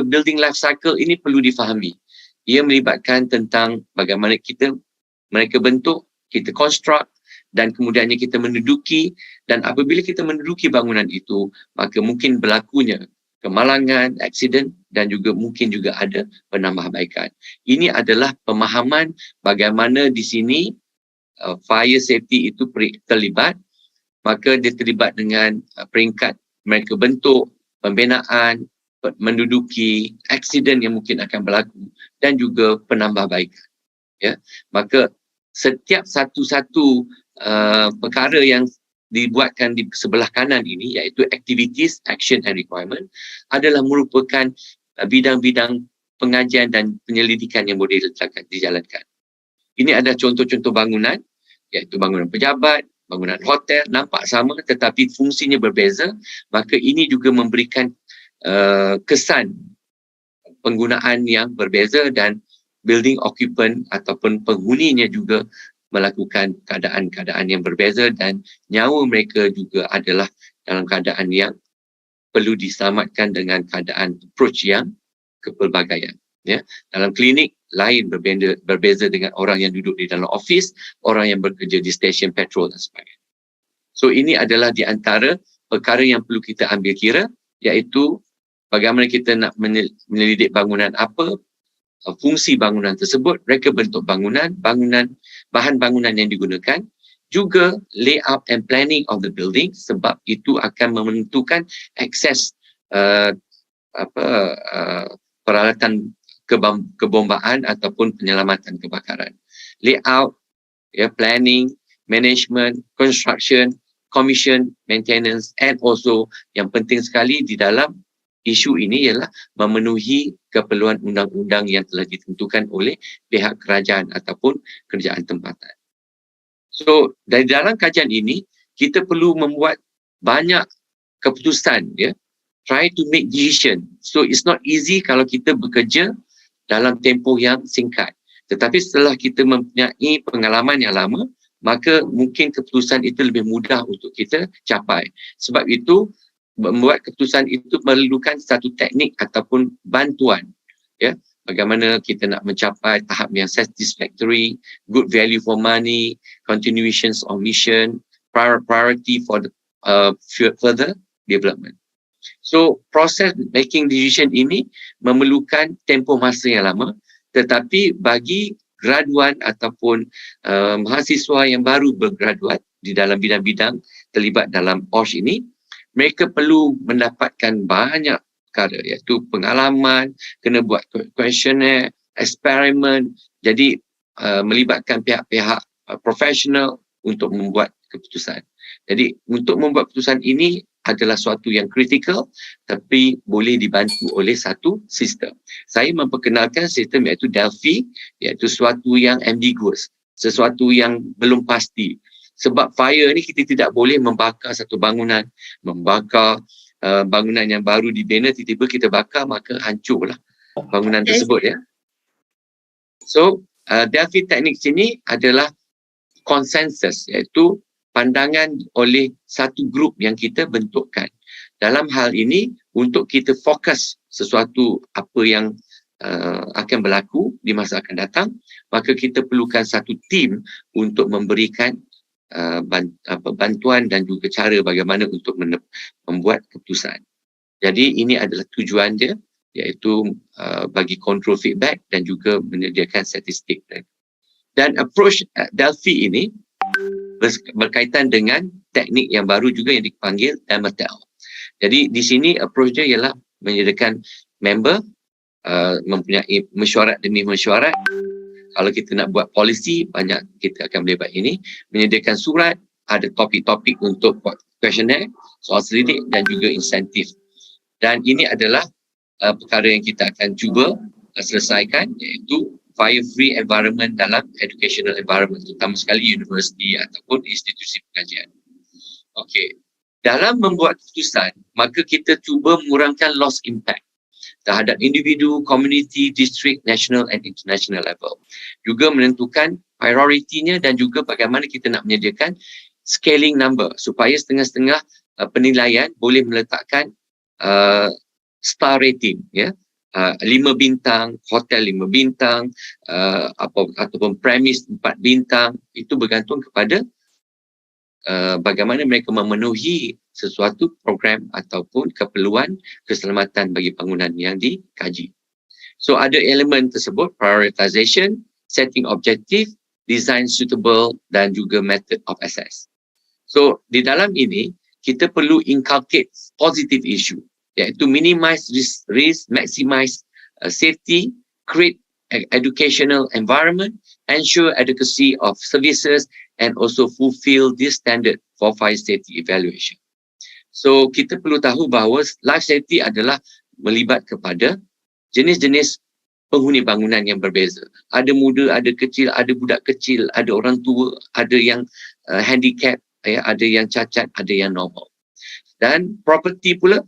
building life cycle ini perlu difahami. Ia melibatkan tentang bagaimana mereka bentuk, kita construct, dan kemudiannya kita menduduki, dan apabila kita menduduki bangunan itu, maka mungkin berlakunya kemalangan, aksiden, dan juga mungkin juga ada penambahbaikan. Ini adalah pemahaman bagaimana di sini fire safety itu terlibat. Maka dia terlibat dengan peringkat mereka bentuk, pembinaan, menduduki, aksiden yang mungkin akan berlaku, dan juga penambahbaikan. Ya, maka setiap satu-satu perkara yang dibuatkan di sebelah kanan ini, iaitu activities, action and requirement, adalah merupakan bidang-bidang pengajian dan penyelidikan yang boleh dijalankan. Ini adalah contoh-contoh bangunan, iaitu bangunan pejabat, bangunan hotel, nampak sama tetapi fungsinya berbeza, maka ini juga memberikan kesan penggunaan yang berbeza dan building occupant ataupun penghuninya juga melakukan keadaan-keadaan yang berbeza dan nyawa mereka juga adalah dalam keadaan yang perlu diselamatkan dengan keadaan approach yang kepelbagaian. Ya. Dalam klinik lain berbeza dengan orang yang duduk di dalam office, orang yang bekerja di stesen petrol dan sebagainya. So ini adalah di antara perkara yang perlu kita ambil kira, iaitu bagaimana kita nak menyelidik bangunan apa, fungsi bangunan tersebut, reka bentuk bangunan, bahan bangunan yang digunakan, juga layout and planning of the building, sebab itu akan menentukan akses peralatan kebombaan ataupun penyelamatan kebakaran. Layout, planning, management, construction, commission, maintenance, and also yang penting sekali di dalam isu ini ialah memenuhi keperluan undang-undang yang telah ditentukan oleh pihak kerajaan ataupun kerajaan tempatan. So, dari dalam kajian ini, kita perlu membuat banyak keputusan, ya. Try to make decision. So, it's not easy kalau kita bekerja dalam tempoh yang singkat. Tetapi setelah kita mempunyai pengalaman yang lama, maka mungkin keputusan itu lebih mudah untuk kita capai. Sebab itu, membuat keputusan itu memerlukan satu teknik ataupun bantuan, ya, bagaimana kita nak mencapai tahap yang satisfactory, good value for money, continuations of mission, priority for the further development. So proses making decision ini memerlukan tempoh masa yang lama, tetapi bagi graduan ataupun mahasiswa yang baru bergraduat di dalam bidang-bidang terlibat dalam OSH ini, mereka perlu mendapatkan banyak perkara, iaitu pengalaman, kena buat questionnaire, eksperimen, jadi melibatkan pihak-pihak profesional untuk membuat keputusan. Jadi untuk membuat keputusan ini adalah suatu yang kritikal, tapi boleh dibantu oleh satu sistem. Saya memperkenalkan sistem iaitu Delphi, iaitu sesuatu yang ambiguous, sesuatu yang belum pasti. Sebab fire ni kita tidak boleh membakar satu bangunan, membakar bangunan yang baru dibina, tiba-tiba kita bakar, maka hancurlah bangunan tersebut, ya. So, Delphi teknik sini adalah konsensus, iaitu pandangan oleh satu grup yang kita bentukkan. Dalam hal ini, untuk kita fokus sesuatu apa yang akan berlaku di masa akan datang, maka kita perlukan satu tim untuk memberikan bantuan dan juga cara bagaimana untuk membuat keputusan. Jadi ini adalah tujuan dia, iaitu bagi control feedback dan juga menyediakan statistik. Dan approach Delphi ini berkaitan dengan teknik yang baru juga yang dipanggil Amatel. Jadi di sini approach dia ialah menyediakan member, mempunyai mesyuarat demi mesyuarat. Kalau kita nak buat polisi, banyak kita akan melibat ini. Menyediakan surat, ada topik-topik untuk buat questionnaire, soal selidik dan juga insentif. Dan ini adalah perkara yang kita akan cuba selesaikan, iaitu fire-free environment dalam educational environment, terutama sekali universiti ataupun institusi pengajian. Okey. Dalam membuat keputusan, maka kita cuba mengurangkan loss impact terhadap individu, community, district, national and international level. Juga menentukan prioritinya dan juga bagaimana kita nak menyediakan scaling number supaya setengah-setengah penilaian boleh meletakkan star rating, ya. 5 bintang, hotel 5 bintang, ataupun premis 4 bintang, itu bergantung kepada bagaimana mereka memenuhi sesuatu program ataupun keperluan keselamatan bagi bangunan yang dikaji. So ada elemen tersebut, prioritization, setting objective, design suitable dan juga method of assess. So di dalam ini kita perlu inculcate positive issue, iaitu minimize risk, maximize safety, create educational environment, ensure adequacy of services and also fulfill this standard for fire safety evaluation. So kita perlu tahu bahawa life safety adalah melibat kepada jenis-jenis penghuni bangunan yang berbeza. Ada muda, ada kecil, ada budak kecil, ada orang tua, ada yang handicap, ada yang cacat, ada yang normal. Dan properti pula,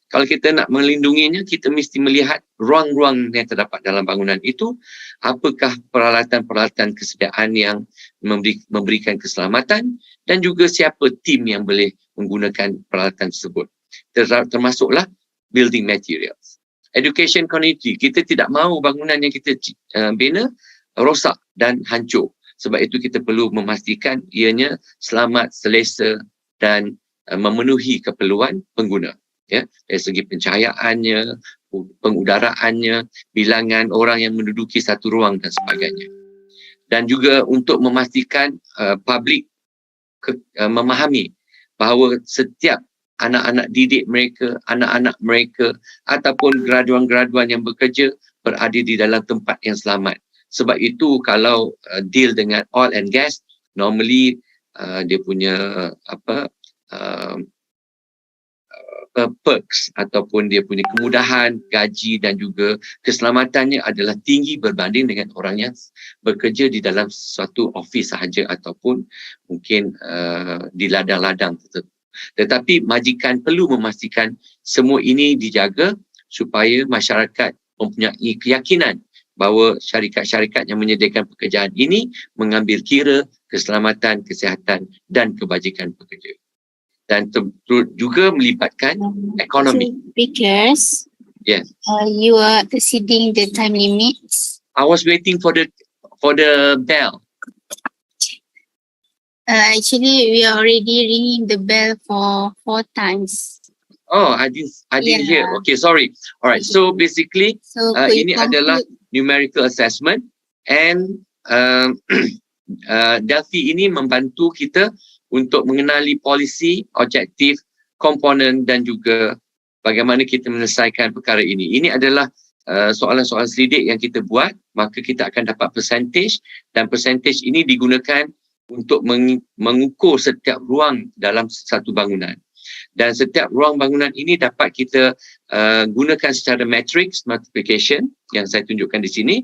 kalau kita nak melindunginya, kita mesti melihat ruang-ruang yang terdapat dalam bangunan itu, apakah peralatan-peralatan kesediaan yang memberikan keselamatan, dan juga siapa tim yang boleh menggunakan peralatan tersebut. Termasuklah building materials. Education community, kita tidak mahu bangunan yang kita bina rosak dan hancur. Sebab itu kita perlu memastikan ianya selamat, selesa dan memenuhi keperluan pengguna. Ya, dari segi pencahayaannya, pengudaraannya, bilangan orang yang menduduki satu ruang dan sebagainya. Dan juga untuk memastikan publik memahami bahawa setiap anak-anak didik mereka, anak-anak mereka ataupun graduan-graduan yang bekerja berada di dalam tempat yang selamat. Sebab itu kalau deal dengan oil and gas, normally dia punya perks ataupun dia punya kemudahan, gaji dan juga keselamatannya adalah tinggi berbanding dengan orang yang bekerja di dalam suatu office sahaja ataupun mungkin di ladang-ladang tertentu. Tetapi majikan perlu memastikan semua ini dijaga supaya masyarakat mempunyai keyakinan bahawa syarikat-syarikat yang menyediakan pekerjaan ini mengambil kira keselamatan, kesihatan dan kebajikan pekerja. Dan juga melibatkan ekonomi. Because you are exceeding the time limits. I was waiting for the bell. Actually, we are already ringing the bell for 4 times. Oh, I didn't hear. Okay, sorry. Alright, so basically, ini adalah numerical assessment and Delphi ini membantu kita untuk mengenali polisi, objektif, komponen dan juga bagaimana kita menyelesaikan perkara ini. Ini adalah soalan-soalan selidik yang kita buat, maka kita akan dapat percentage dan percentage ini digunakan untuk mengukur setiap ruang dalam satu bangunan. Dan setiap ruang bangunan ini dapat kita gunakan secara matrix multiplication yang saya tunjukkan di sini,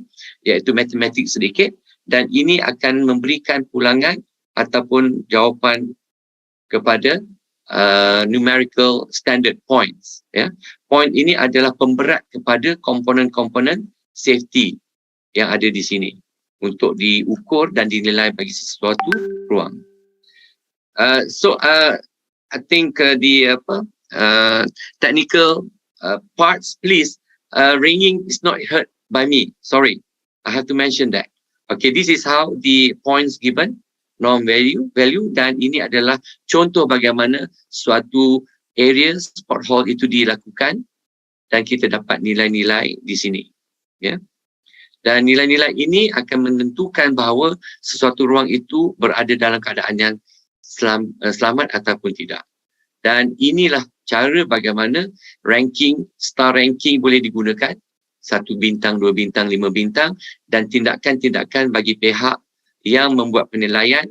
iaitu matematik sedikit, dan ini akan memberikan pulangan ataupun jawapan kepada numerical standard points. Ya. Point ini adalah pemberat kepada komponen-komponen safety yang ada di sini untuk diukur dan dinilai bagi sesuatu ruang. I think the technical parts, please, ringing is not heard by me. Sorry, I have to mention that. Okay, this is how the points given. Norm value, dan ini adalah contoh bagaimana suatu area sport hall itu dilakukan dan kita dapat nilai-nilai di sini. Ya. Dan nilai-nilai ini akan menentukan bahawa sesuatu ruang itu berada dalam keadaan yang selamat ataupun tidak. Dan inilah cara bagaimana ranking, star ranking boleh digunakan. 1 bintang, 2 bintang, 5 bintang dan tindakan-tindakan bagi pihak yang membuat penilaian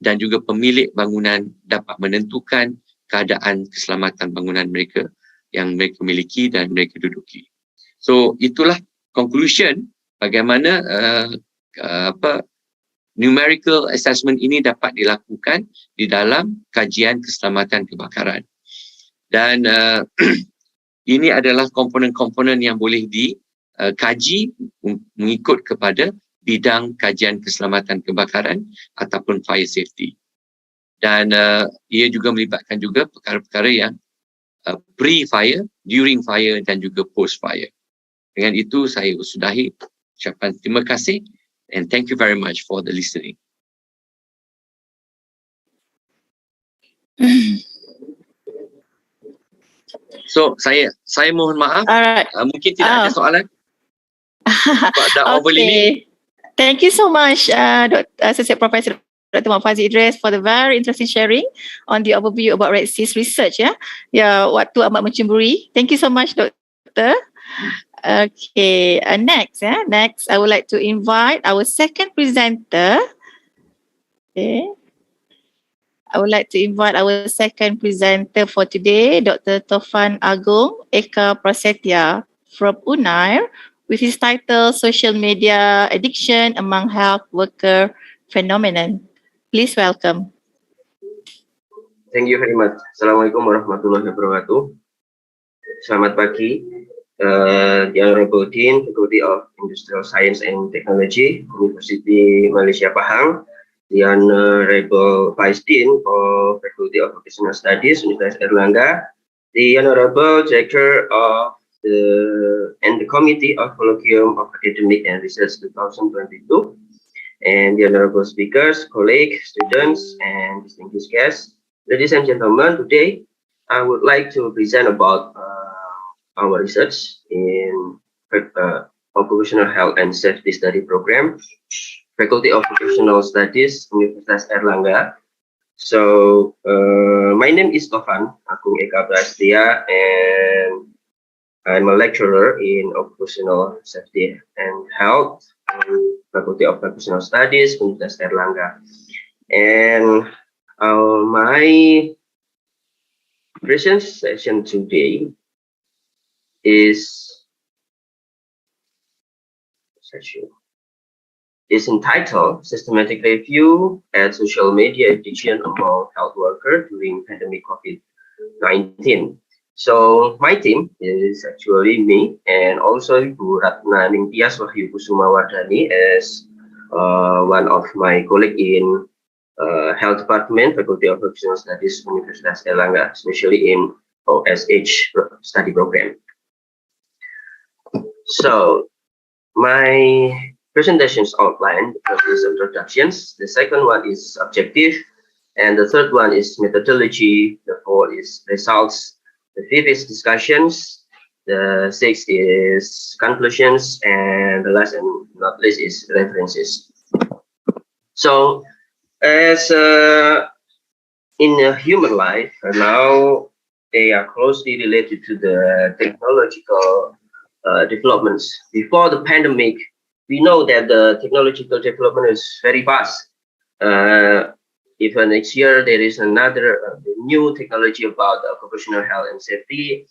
dan juga pemilik bangunan dapat menentukan keadaan keselamatan bangunan mereka yang mereka miliki dan mereka duduki. So itulah conclusion bagaimana numerical assessment ini dapat dilakukan di dalam kajian keselamatan kebakaran. Dan ini adalah komponen-komponen yang boleh dikaji mengikut kepada bidang kajian keselamatan kebakaran ataupun fire safety. Dan ia juga melibatkan juga perkara-perkara yang pre-fire, during fire dan juga post-fire. Dengan itu saya sudahi ucapan terima kasih and thank you very much for the listening. So saya mohon maaf, mungkin tidak ada soalan. Okay. Thank you so much, Associate Professor Dr. Muhammad Idris for the very interesting sharing on the overview about Red Seas research. Waktu amat mencemburi. Thank you so much, Doctor. Okay, next, I would like to invite our second presenter. Okay. I would like to invite our second presenter for today, Dr. Taufan Agung Eka Prasetya from UNAIR, with his title Social Media Addiction Among Health Worker Phenomenon. Please welcome. Thank you very much. Assalamualaikum warahmatullahi wabarakatuh. Selamat pagi, the Honorable Dean, Faculty of Industrial Science and Technology, Universiti Malaysia Pahang, the Honorable Vice Dean of Faculty of Occupational Studies, Universitas Airlangga, the Honorable Director of the Committee of Colloquium of Academic and Research 2022, and the Honorable Speakers, colleagues, students, and distinguished guests. Ladies and gentlemen, today I would like to present about our research in Occupational Health and Safety Study Program, Faculty of Occupational Studies, Universitas Airlangga. So, my name is Tovan Agung Eka Prastia, and I'm a lecturer in Occupational Safety and Health, Faculty of Occupational Studies, Universitas Airlangga. And my presentation today is entitled Systematic Review at Social Media Addiction Among Health Workers During Pandemic COVID-19. So my team is actually me and also Ibu Ratna Ningtyas Wahyu Kusuma Wardani as one of my colleagues in Health Department, Faculty of Occupational Studies, Universitas Airlangga, especially in OSH study program. So, my presentation is outlined. The first is introductions, the second one is objective, and the third one is methodology, the fourth is results, the fifth is discussions, the sixth is conclusions, and the last and not least is references. So, as in human life, now they are closely related to the technological developments. Before the pandemic, we know that the technological development is very fast. Even next year, there is another new technology about occupational health and safety,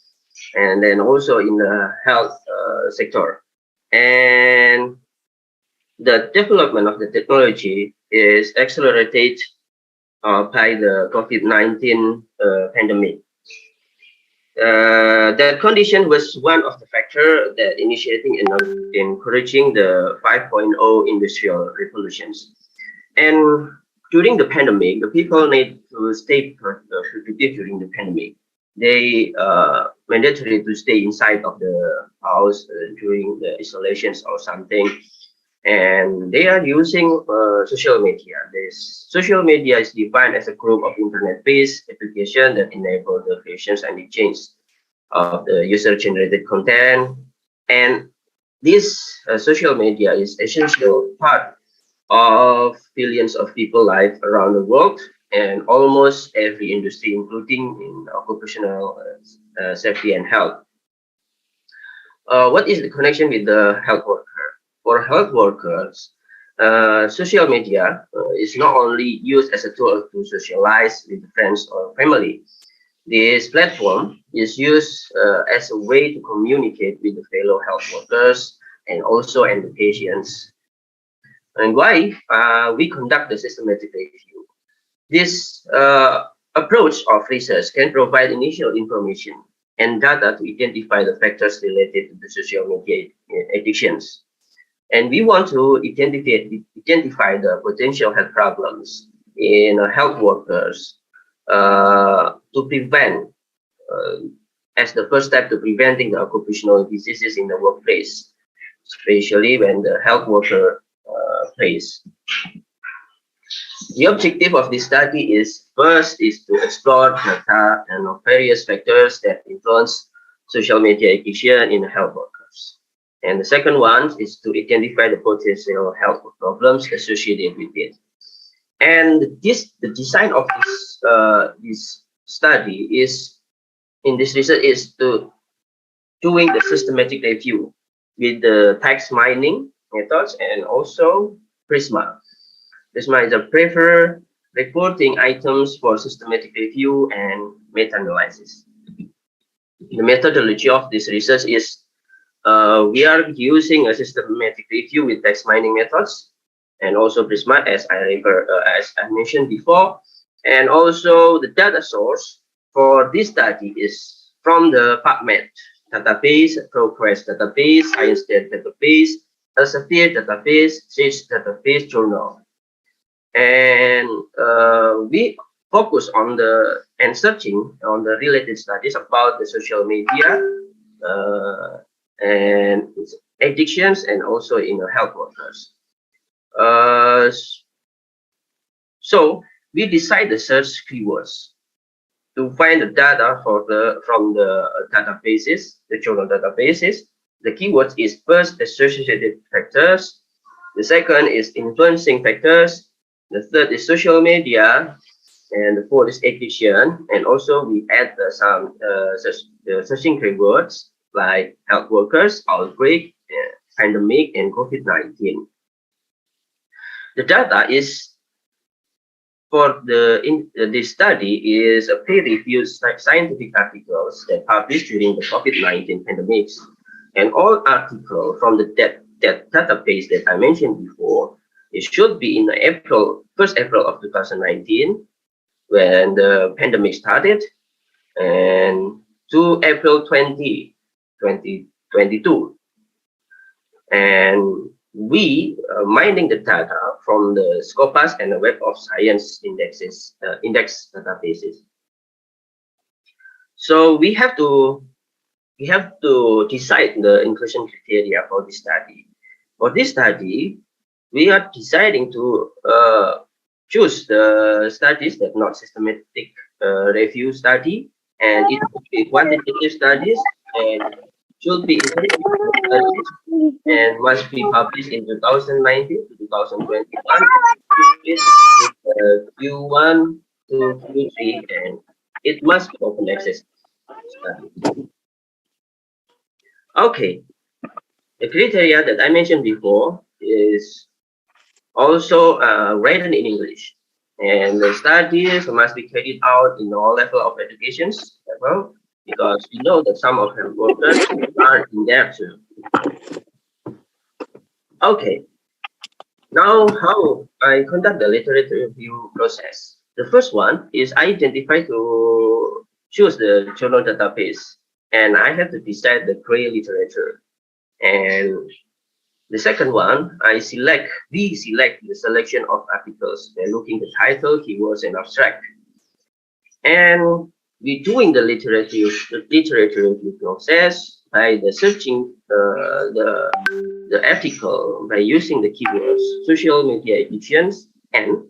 and then also in the health sector. And the development of the technology is accelerated by the COVID-19 pandemic. That condition was one of the factors that initiating and encouraging the 5.0 industrial revolutions. And during the pandemic, the people need to stay protected during the pandemic. They mandatory to stay inside of the house during the isolations or something. And they are using social media. This social media is defined as a group of internet-based applications that enable the creations and exchange of the user-generated content. And this social media is essential part of billions of people life around the world and almost every industry, including in occupational safety and health. What is the connection with the health worker? For health workers, social media is not only used as a tool to socialize with friends or family. This platform is used as a way to communicate with the fellow health workers and also the patients. And why we conduct the systematic review. This approach of research can provide initial information and data to identify the factors related to the social media addictions. And we want to identify the potential health problems in health workers to prevent, as the first step to preventing the occupational diseases in the workplace, especially when the health worker plays. The objective of this study is first is to explore data and various factors that influence social media addiction in health workers. And the second one is to identify the potential health problems associated with it. And the design of this study is, in this research, is to doing the systematic review with the text mining methods and also Prisma. Prisma is a preferred reporting items for systematic review and meta-analysis. The methodology of this research is we are using a systematic review with text mining methods, and also Prisma, as I mentioned before. And also the data source for this study is from the PubMed database, ProQuest database, Science database, Elsevier database, SIS database, journal. And we focus on searching on the related studies about the social media and addictions, and also in health workers. So we decide the search keywords to find the data from the databases, the journal databases. The keywords is first associated factors. The second is influencing factors. The third is social media, and the fourth is addiction. And also we add some searching keywords like health workers, outbreak, pandemic, and COVID-19. The data is for this study is a peer-reviewed scientific articles that published during the COVID-19 pandemics, and all articles from that database that I mentioned before, it should be in the 1st April of 2019 when the pandemic started, and to April 2022. And we mining the data from the Scopus and the Web of Science index databases. So we have to decide the inclusion criteria for this study. For this study, we are deciding to choose the studies that not systematic review study, and it will be quantitative studies, and should be and must be published in 2019 to 2021 with Q1 to Q3, and it must be open access study. Okay, the criteria that I mentioned before is also written in English, and the studies must be carried out in all level of educations level, because we know that some of health workers are in there too. Okay, now how I conduct the literature review process. The first one is I identify to choose the journal database, and I have to decide the gray literature. And the second one, we select the selection of articles by looking the title, keywords, and abstract. And we doing the literature review process by the searching the article by using the keywords social media addictions and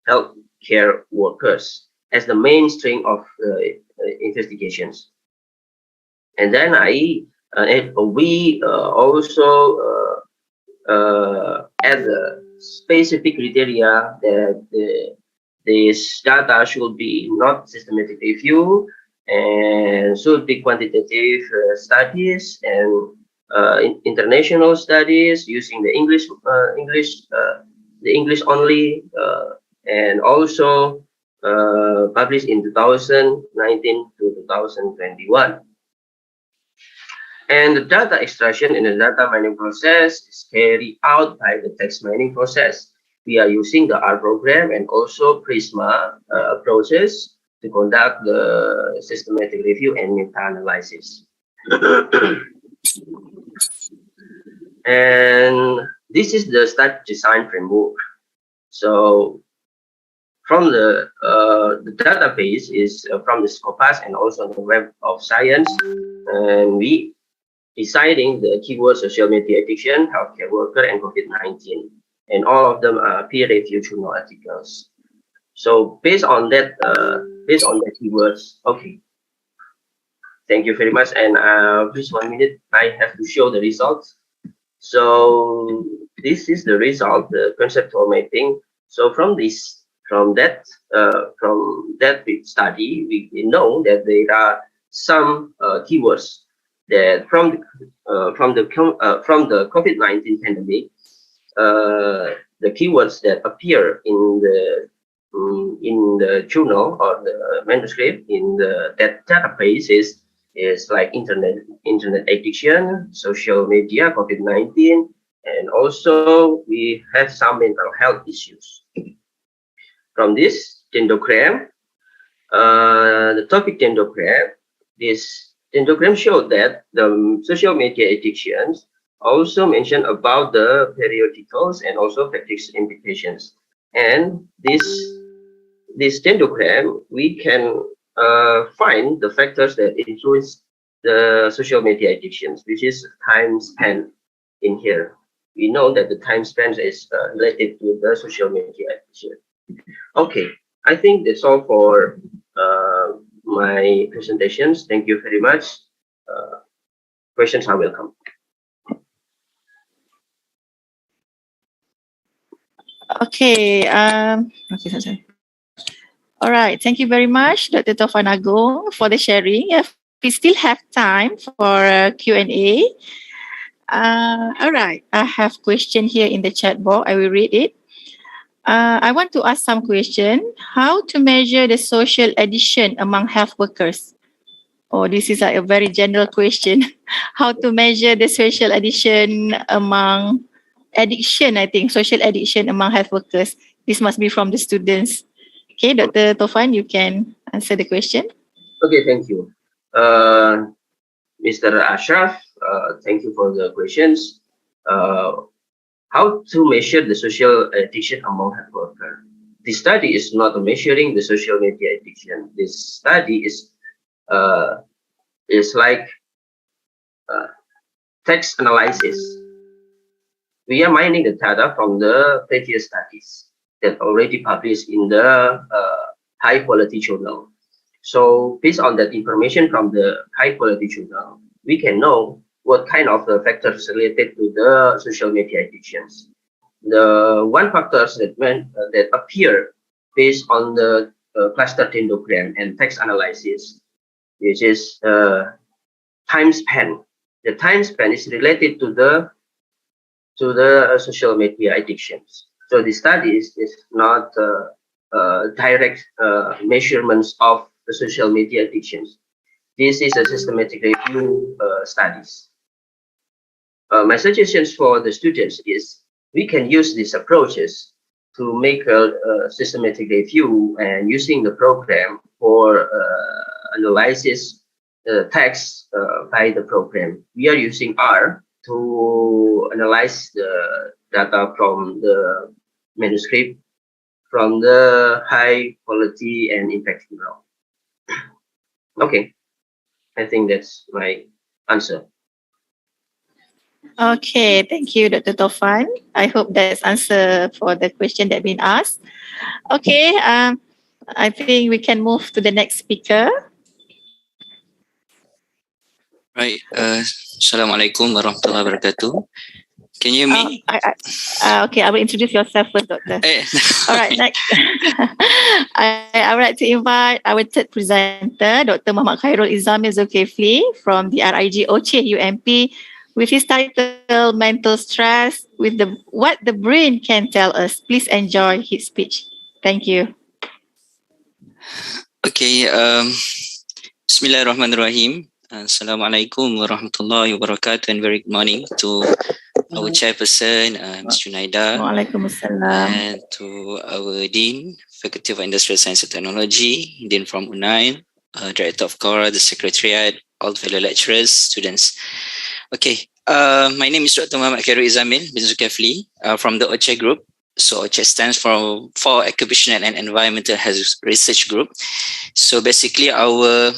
healthcare workers as the mainstream of investigations. And then we also add the specific criteria that this data should be not systematic review and should be quantitative studies and international studies using the English only, and also published in 2019 to 2021. And the data extraction in the data mining process is carried out by the text mining process. We are using the R program and also Prisma approaches to conduct the systematic review and meta-analysis. And this is the study design framework. So from the database is from the Scopus and also the Web of Science, and we deciding the keyword social media addiction, healthcare worker, and COVID-19. And all of them are peer-reviewed journal articles. So based on that keywords, okay. Thank you very much. And please 1 minute, I have to show the results. So this is the result, the conceptual mapping. So from that study, we know that there are some keywords that from the COVID-19 pandemic, the keywords that appear in the journal or the manuscript in that database is is like internet addiction, social media, COVID-19, and also we have some mental health issues. From this dendrogram, the topic dendrogram, this dendrogram showed that the social media addictions also mention about the periodicals and also fatigue implications. And this dendrogram, we can find the factors that influence the social media addictions, which is time spent in here. We know that the time spent is related to the social media addiction. Okay, I think that's all for my presentations. Thank you very much. Questions are welcome. Okay. Sorry. All right. Thank you very much, Dr. Taufan Agong, for the sharing. If we still have time for Q&A. All right. I have question here in the chat box. I will read it. I want to ask some question. How to measure the social addiction among health workers? Oh, this is a very general question. How to measure the social addiction among social addiction among health workers. This must be from the students. Okay, Dr. Taufan, you can answer the question. Okay, thank you. Mr. Ashraf, thank you for the questions. How to measure the social addiction among health workers? This study is not measuring the social media addiction. This study is like text analysis. We are mining the data from the previous studies that already published in the high quality journal. So based on that information from the high quality journal, we can know what kind of factors related to the social media addictions. The one factors that appear based on the cluster dendrogram and text analysis, which is time span. The time span is related to the social media addictions. So the studies is not direct measurements of the social media addictions. This is a systematic review studies. My suggestions for the students is we can use these approaches to make a systematic review and using the program for analysis text by the program. We are using R to analyze the data from the manuscript from the high quality and impact journal. Okay, I think that's my answer. Okay, thank you, Dr. Taufan. I hope that's answer for the question that been asked. Okay, I think we can move to the next speaker. Right. Assalamualaikum warahmatullahi wabarakatuh. Can you hear me? Okay, I will introduce yourself first, Doctor. All right, next. I would like to invite our third presenter, Dr. Muhammad Khairul Izamil Zulkifli from the RIG OCE UMP, with his title Mental Stress with What the Brain Can Tell Us. Please enjoy his speech. Thank you. Okay. Bismillahirrahmanirrahim. Assalamualaikum warahmatullahi wabarakatuh, and very good morning to our chairperson, Ms. Junaida, and to our Dean, Faculty of Industrial Science and Technology, Dean from UNAIR, Director of Coar, the Secretariat, all fellow lecturers, students. Okay, my name is Dr. Muhammad Khairul Izamil bin Zulkifli from the OCE group. So OCE stands for Occupational and Environmental Health Research Group. So basically our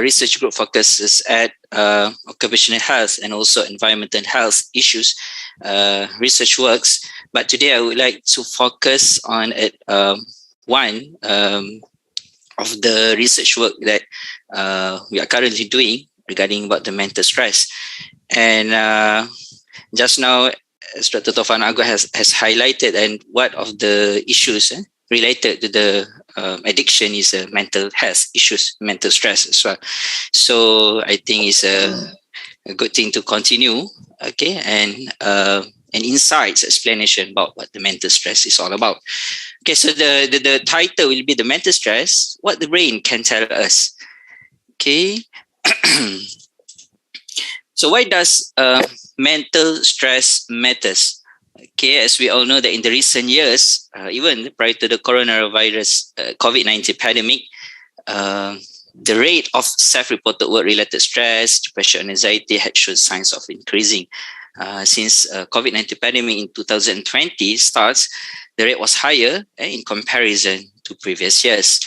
research group focuses at occupational health and also environmental health issues, research works. But today I would like to focus on one of the research work that we are currently doing regarding about the mental stress. And just now, as Dr. Taufan Agong has highlighted, and what of the issues related to the addiction is mental health issues, mental stress as well. So I think it's a good thing to continue, okay, and an insights explanation about what the mental stress is all about. Okay, so the title will be the mental stress, what the brain can tell us. Okay, So why does mental stress matters? Okay, as we all know that in the recent years, even prior to the coronavirus COVID-19 pandemic, the rate of self-reported work-related stress, depression, and anxiety had shown signs of increasing. Since COVID-19 pandemic in 2020 starts, the rate was higher in comparison to previous years.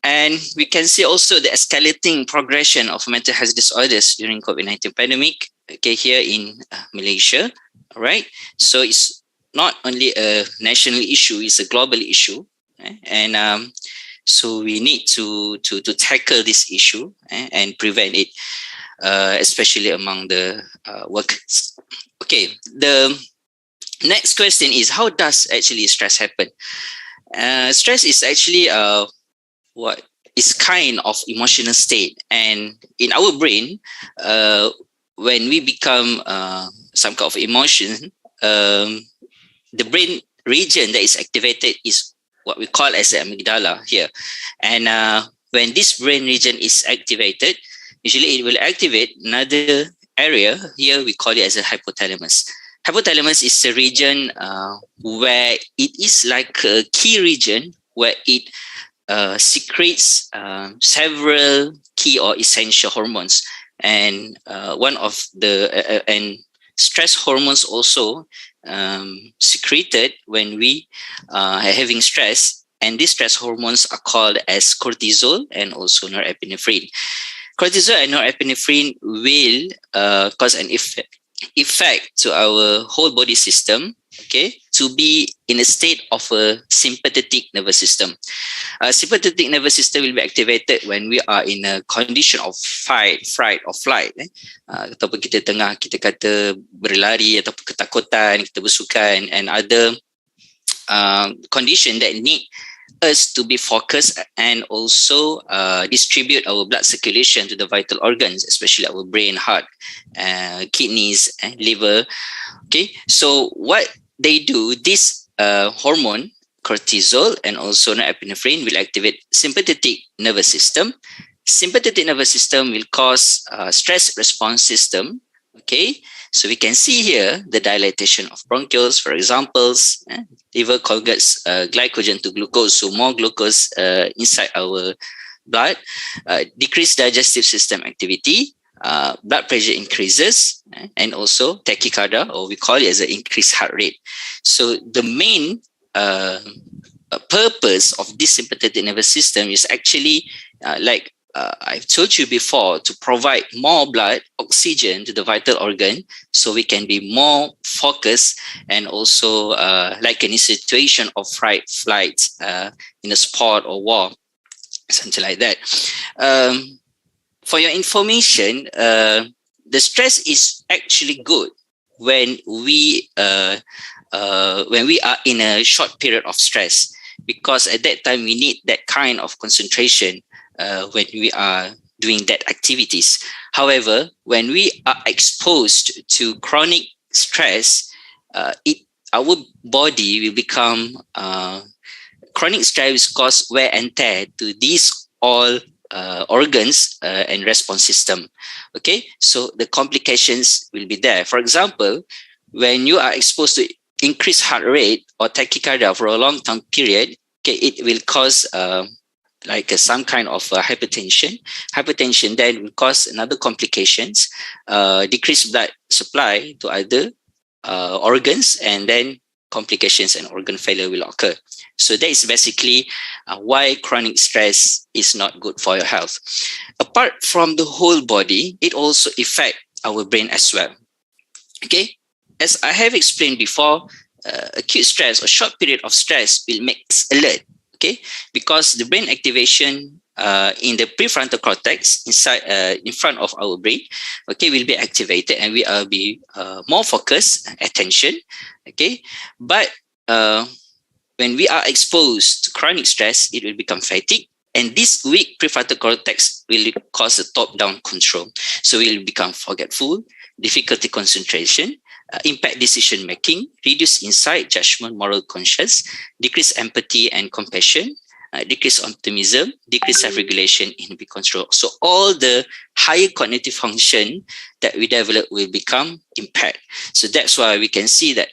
And we can see also the escalating progression of mental health disorders during COVID-19 pandemic, okay, here in Malaysia, all right? So it's not only a national issue, it's a global issue. And so we need to tackle this issue and prevent it, especially among the workers. Okay, the next question is, how does actually stress happen? Stress is actually what is kind of emotional state, and in our brain, when we become some kind of emotion, the brain region that is activated is what we call as the amygdala here. And when this brain region is activated, usually it will activate another area. Here we call it as a hypothalamus. Hypothalamus is the region where it is like a key region where it secretes several key or essential hormones, and one of the and stress hormones also secreted when we are having stress, and these stress hormones are called as cortisol and also norepinephrine. Cortisol and norepinephrine will cause an effect to our whole body system, okay, to be in a state of a sympathetic nervous system. Sympathetic nervous system will be activated when we are in a condition of fight, fright, or flight. Ataupun kita kata berlari ataupun ketakutan, kita bersukan, and other condition that need us to be focused and also distribute our blood circulation to the vital organs, especially our brain, heart, kidneys, and liver. Okay, so what they do, this hormone, cortisol and also norepinephrine, will activate sympathetic nervous system. Sympathetic nervous system will cause stress response system. Okay, so we can see here the dilatation of bronchioles, for examples. Liver converts glycogen to glucose, so more glucose inside our blood. Decreased digestive system activity, blood pressure increases, and also tachycardia, or we call it as an increased heart rate. So the main purpose of this sympathetic nervous system is actually like I've told you before, to provide more blood, oxygen to the vital organ, so we can be more focused, and also like in a situation of fight, flight, in a sport or war, something like that. For your information, the stress is actually good when we are in a short period of stress, because at that time we need that kind of concentration when we are doing that activities. However, when we are exposed to chronic stress, our body will become chronic stress cause wear and tear to these all organs and response system. Okay, so the complications will be there. For example, when you are exposed to increased heart rate or tachycardia for a long time period, okay, it will cause like some kind of hypertension. Hypertension then will cause another complications, decreased blood supply to other organs, and then complications and organ failure will occur. So that is basically why chronic stress is not good for your health. Apart from the whole body, it also affects our brain as well. Okay, as I have explained before, acute stress or short period of stress will make us alert. Okay, because the brain activation in the prefrontal cortex inside in front of our brain, okay, will be activated, and we will be more focused, attention. Okay, but when we are exposed to chronic stress, it will become fatigue, and this weak prefrontal cortex will cause a top-down control. So we will become forgetful, difficulty concentration, impact decision making, reduce insight, judgment, moral conscience, decrease empathy and compassion, decreased optimism, decreased self-regulation, inhibit control. So all the higher cognitive function that we develop will become impaired. So that's why we can see that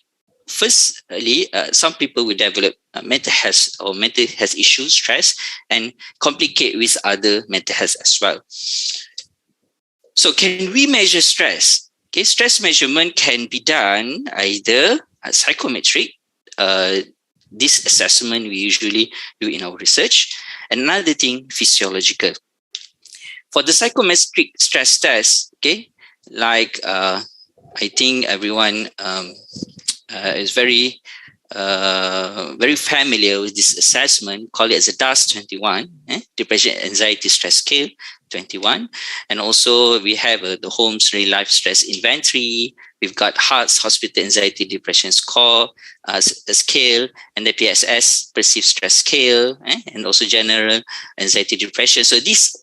firstly, some people will develop mental health issues, stress, and complicate with other mental health as well. So can we measure stress? Okay, stress measurement can be done either psychometric, this assessment we usually do in our research, and another thing, physiological. For the psychometric stress test, okay, like I think everyone is very familiar with this assessment, call it as a DAS 21, Depression, Anxiety, Stress Scale 21. And also we have the Holmes Real Life Stress Inventory. We've got HEARTS, Hospital Anxiety Depression Score scale, and the PSS, Perceived Stress Scale, and also General Anxiety Depression. So these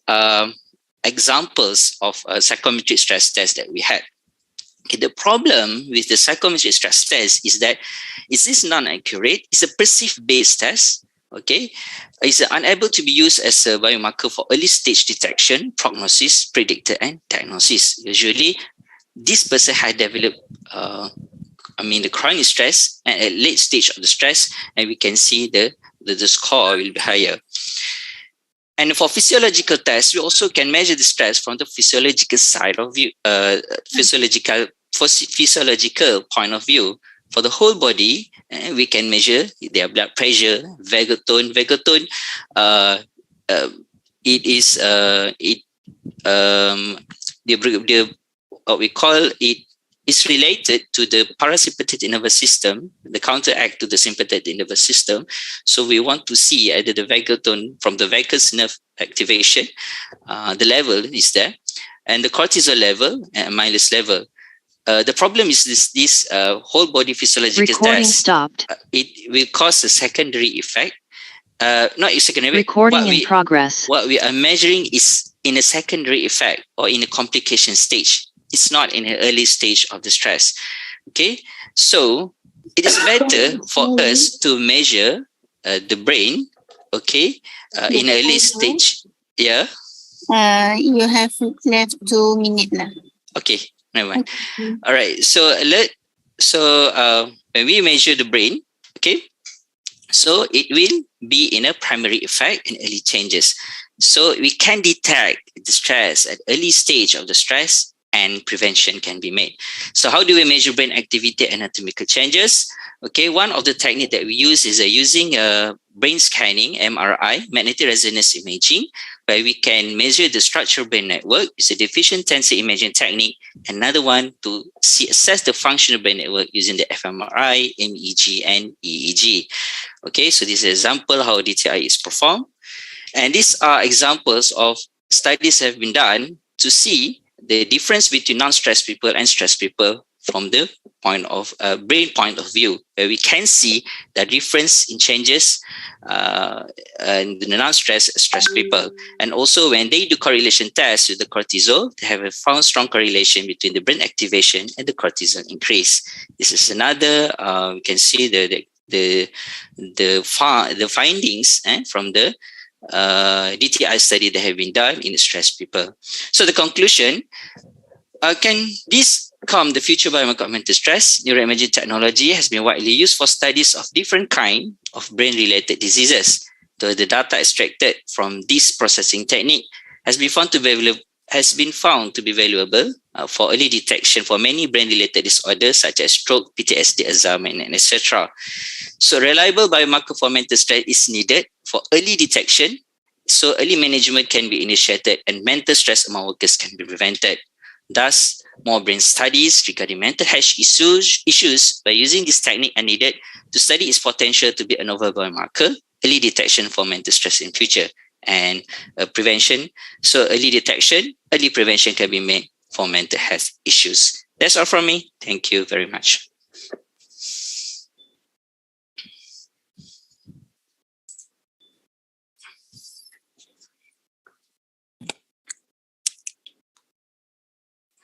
examples of psychometric stress test that we had. Okay, the problem with the psychometric stress test is that it is non-accurate. It's a perceived-based test. Okay, it's unable to be used as a biomarker for early stage detection, prognosis, predictor, and diagnosis. Usually, this person had developed, the chronic stress and at late stage of the stress, and we can see the score will be higher. And for physiological tests, we also can measure the stress from the physiological side of view, physiological point of view. For the whole body, we can measure their blood pressure, vagal tone. Vagal tone, what we call it is related to the parasympathetic nervous system, the counteract to the sympathetic nervous system. So we want to see either the vagal tone from the vagus nerve activation, the level is there, and the cortisol level and amylase level. The problem is this whole body physiological test. It will cause a secondary effect. Not a secondary. Recording in progress. What we are measuring is in a secondary effect or in a complication stage. It's not in an early stage of the stress. Okay, so it is better for us to measure the brain. Okay, in early stage. Yeah. You have left 2 minutes now. Okay, never mind. All right. So when we measure the brain, okay, so it will be in a primary effect and early changes. So we can detect the stress at early stage of the stress, and prevention can be made. So how do we measure brain activity and anatomical changes? Okay, one of the techniques that we use is using brain scanning, MRI, magnetic resonance imaging, where we can measure the structural brain network. It's a diffusion tensor imaging technique. Another one to assess the functional brain network using the fMRI, MEG, and EEG. Okay, so this is an example how DTI is performed. And these are examples of studies that have been done to see the difference between non-stressed people and stressed people from the point of brain point of view, where we can see the difference in changes in the non-stressed stressed people. And also when they do correlation tests with the cortisol, they have found strong correlation between the brain activation and the cortisol increase. This is another, we can see the findings from the DTI study that have been done in stressed people. So the conclusion, can this come the future biomarker of mental stress? Neuroimaging technology has been widely used for studies of different kinds of brain-related diseases. So the data extracted from this processing technique has been found to be valuable for early detection for many brain-related disorders such as stroke, PTSD, Alzheimer's, and etc. So reliable biomarker for mental stress is needed for early detection, so early management can be initiated and mental stress among workers can be prevented. Thus, more brain studies regarding mental health issues by using this technique are needed to study its potential to be a novel biomarker, early detection for mental stress in future, and prevention. So early detection, early prevention can be made for mental health issues. That's all from me. Thank you very much.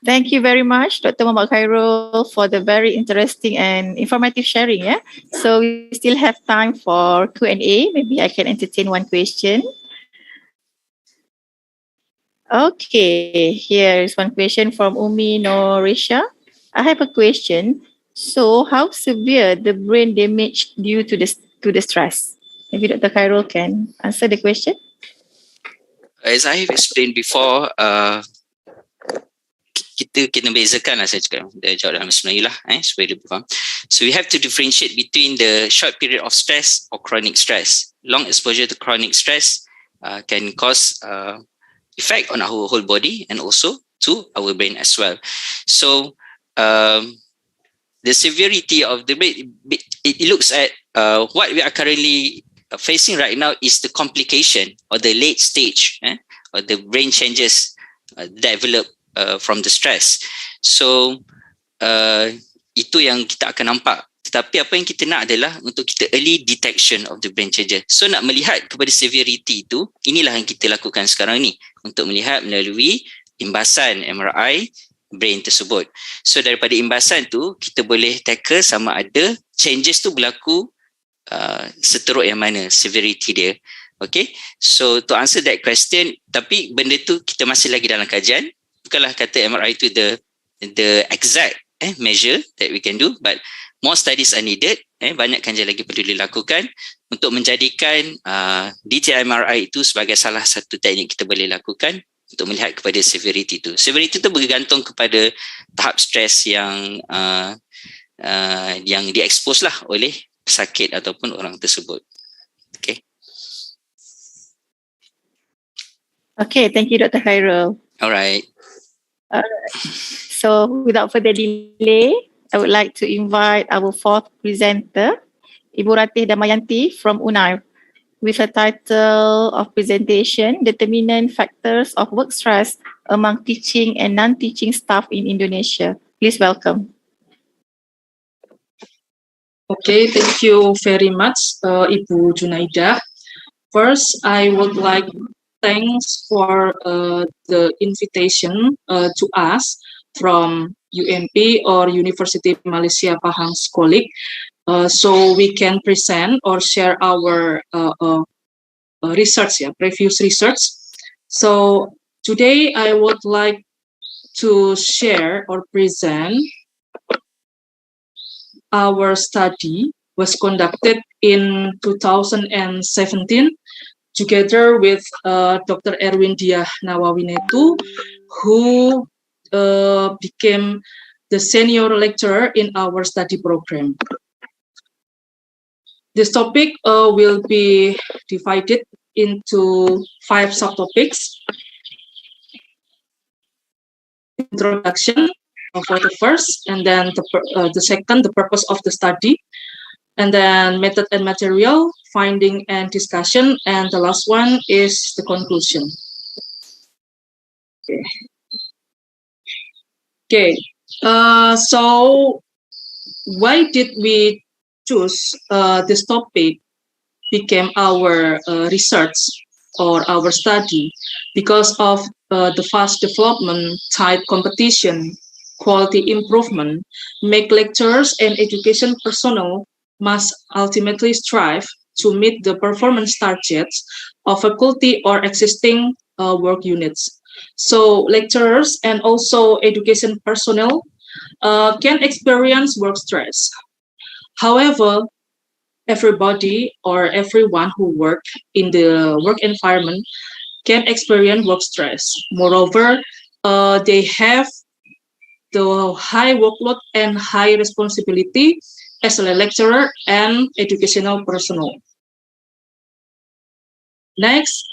Thank you very much, Dr. Muhammad Khairul, for the very interesting and informative sharing. Yeah. So we still have time for Q&A. Maybe I can entertain one question. Okay, here is one question from Umi Norisha. I have a question. So, how severe the brain damage due to the stress? Maybe Dr. Khairul can answer the question. As I have explained before, kita kena bezakan lah, saya cakap dia jawab dalam sebenarnya lah supaya dia faham. So we have to differentiate between the short period of stress or chronic stress. Long exposure to chronic stress can cause effect on our whole body and also to our brain as well. So the severity of the brain, it looks at what we are currently facing right now is the complication or the late stage or the brain changes develop from the stress. So itu yang kita akan nampak. Tetapi apa yang kita nak adalah untuk kita early detection of the brain changes. So nak melihat kepada severity itu, inilah yang kita lakukan sekarang ni untuk melihat melalui imbasan MRI brain tersebut. So daripada imbasan tu kita boleh tackle sama ada changes tu berlaku seteruk yang mana, severity dia. Okay, so to answer that question, tapi benda tu kita masih lagi dalam kajian. Bukanlah kata MRI itu the exact measure that we can do, but more studies are needed. Banyak kajian lagi perlu dilakukan untuk menjadikan detail MRI itu sebagai salah satu teknik kita boleh lakukan untuk melihat kepada severity itu. Severity itu bergantung kepada tahap stres yang diekspos lah oleh pesakit ataupun orang tersebut. Okay. Okay, thank you, Dr. Khairul. Alright. So without further delay, I would like to invite our fourth presenter, Ibu Ratih Damayanti from UNAIR, with a title of presentation, Determinant Factors of Work Stress Among Teaching and Non-Teaching Staff in Indonesia. Please welcome. Okay, thank you very much, Ibu Junaida. First, I would like thanks for the invitation to us from UNP or University Malaysia Pahang's colleague, so we can present or share our research, previous research. So today I would like to share or present our study was conducted in 2017 together with Dr. Erwin Diah Nawawinetu, who became the senior lecturer in our study program. This topic will be divided into 5 subtopics. Introduction for the first, and then the second, the purpose of the study, and then method and material, finding and discussion, and the last one is the conclusion. Okay. So why did we choose this topic became our research or our study? Because of the fast development, tight competition, quality improvement, make lecturers and education personnel must ultimately strive to meet the performance targets of faculty or existing work units. So lecturers and also education personnel can experience work stress. However, everybody or everyone who work in the work environment can experience work stress. Moreover, they have the high workload and high responsibility as a lecturer and educational personnel. Next,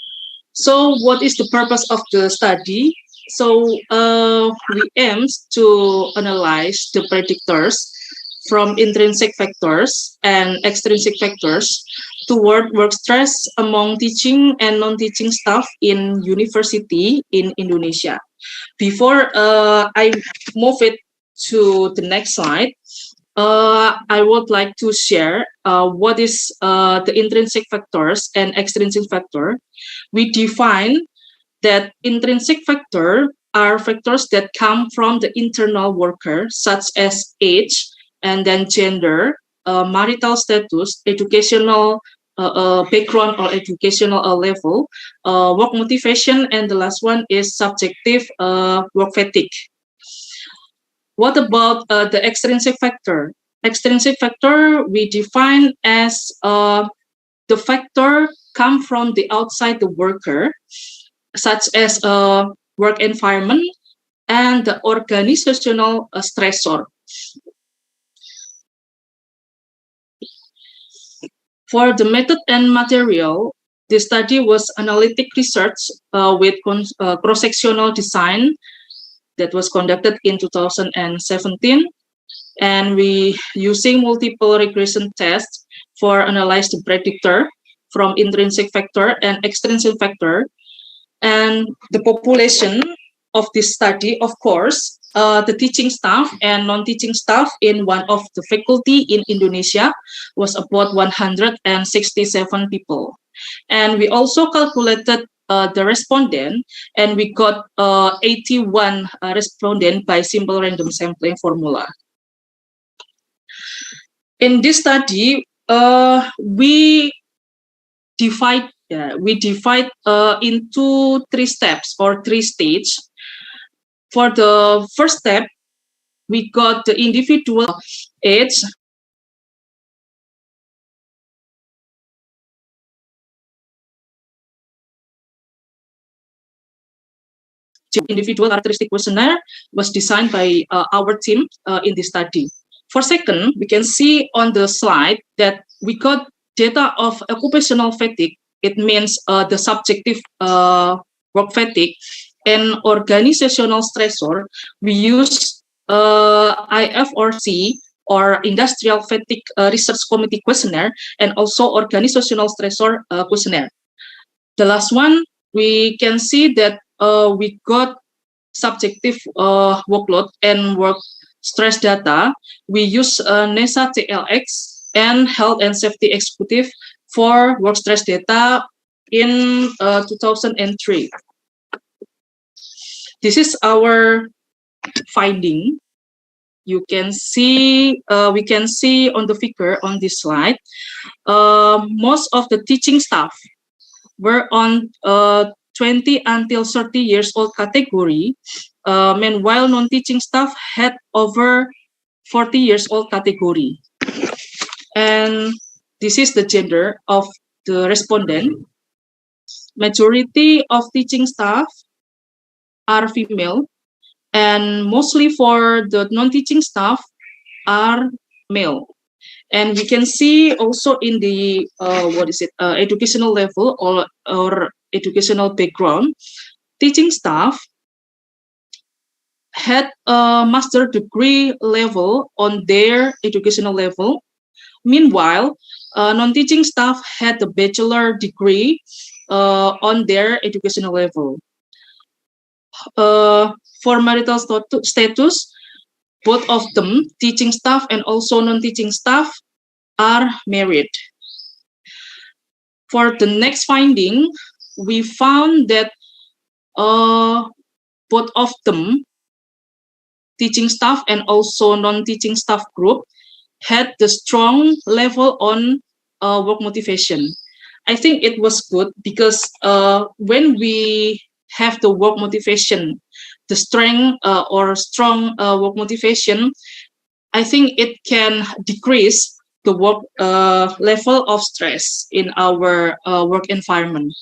so what is the purpose of the study? So we aim to analyze the predictors from intrinsic factors and extrinsic factors toward work stress among teaching and non-teaching staff in university in Indonesia. Before I move it to the next slide, I would like to share what is the intrinsic factors and extrinsic factor. We define that intrinsic factor are factors that come from the internal worker, such as age, and then gender, marital status, educational background or educational level, work motivation, and the last one is subjective work fatigue. What about the extrinsic factor? Extrinsic factor we define as the factor come from the outside the worker, such as work environment and the organizational stressor. For the method and material, the study was analytic research with cross-sectional design that was conducted in 2017, and we using multiple regression tests for analyze the predictor from intrinsic factor and extrinsic factor. And the population of this study, of course, the teaching staff and non-teaching staff in one of the faculty in Indonesia was about 167 people. And we also calculated the respondent, and we got 81 respondent by simple random sampling formula. In this study, we divide into 3 steps or 3 stages. For the first step, we got the individual age, individual characteristic questionnaire was designed by our team in this study. For second, we can see on the slide that we got data of occupational fatigue. It means the subjective work fatigue and organizational stressor. We use IFRC or Industrial Fatigue Research Committee questionnaire and also organizational stressor questionnaire. The last one, we can see that we got subjective workload and work stress data. We use NESA TLX and Health and Safety Executive for work stress data in 2003. This is our finding. You can see, we can see on the figure on this slide, most of the teaching staff were on 20 until 30 years old category. Meanwhile, non-teaching staff had over 40 years old category. And this is the gender of the respondent. Majority of teaching staff are female, and mostly for the non-teaching staff are male. And we can see also in the educational level or educational background, teaching staff had a master degree level on their educational level. Meanwhile, non-teaching staff had a bachelor degree on their educational level. For marital status, both of them, teaching staff and also non-teaching staff, are married. For the next finding, we found that both of them, teaching staff and also non-teaching staff group, had the strong level on work motivation. I think it was good because when we have the work motivation, the strength or strong work motivation, I think it can decrease the work level of stress in our work environment.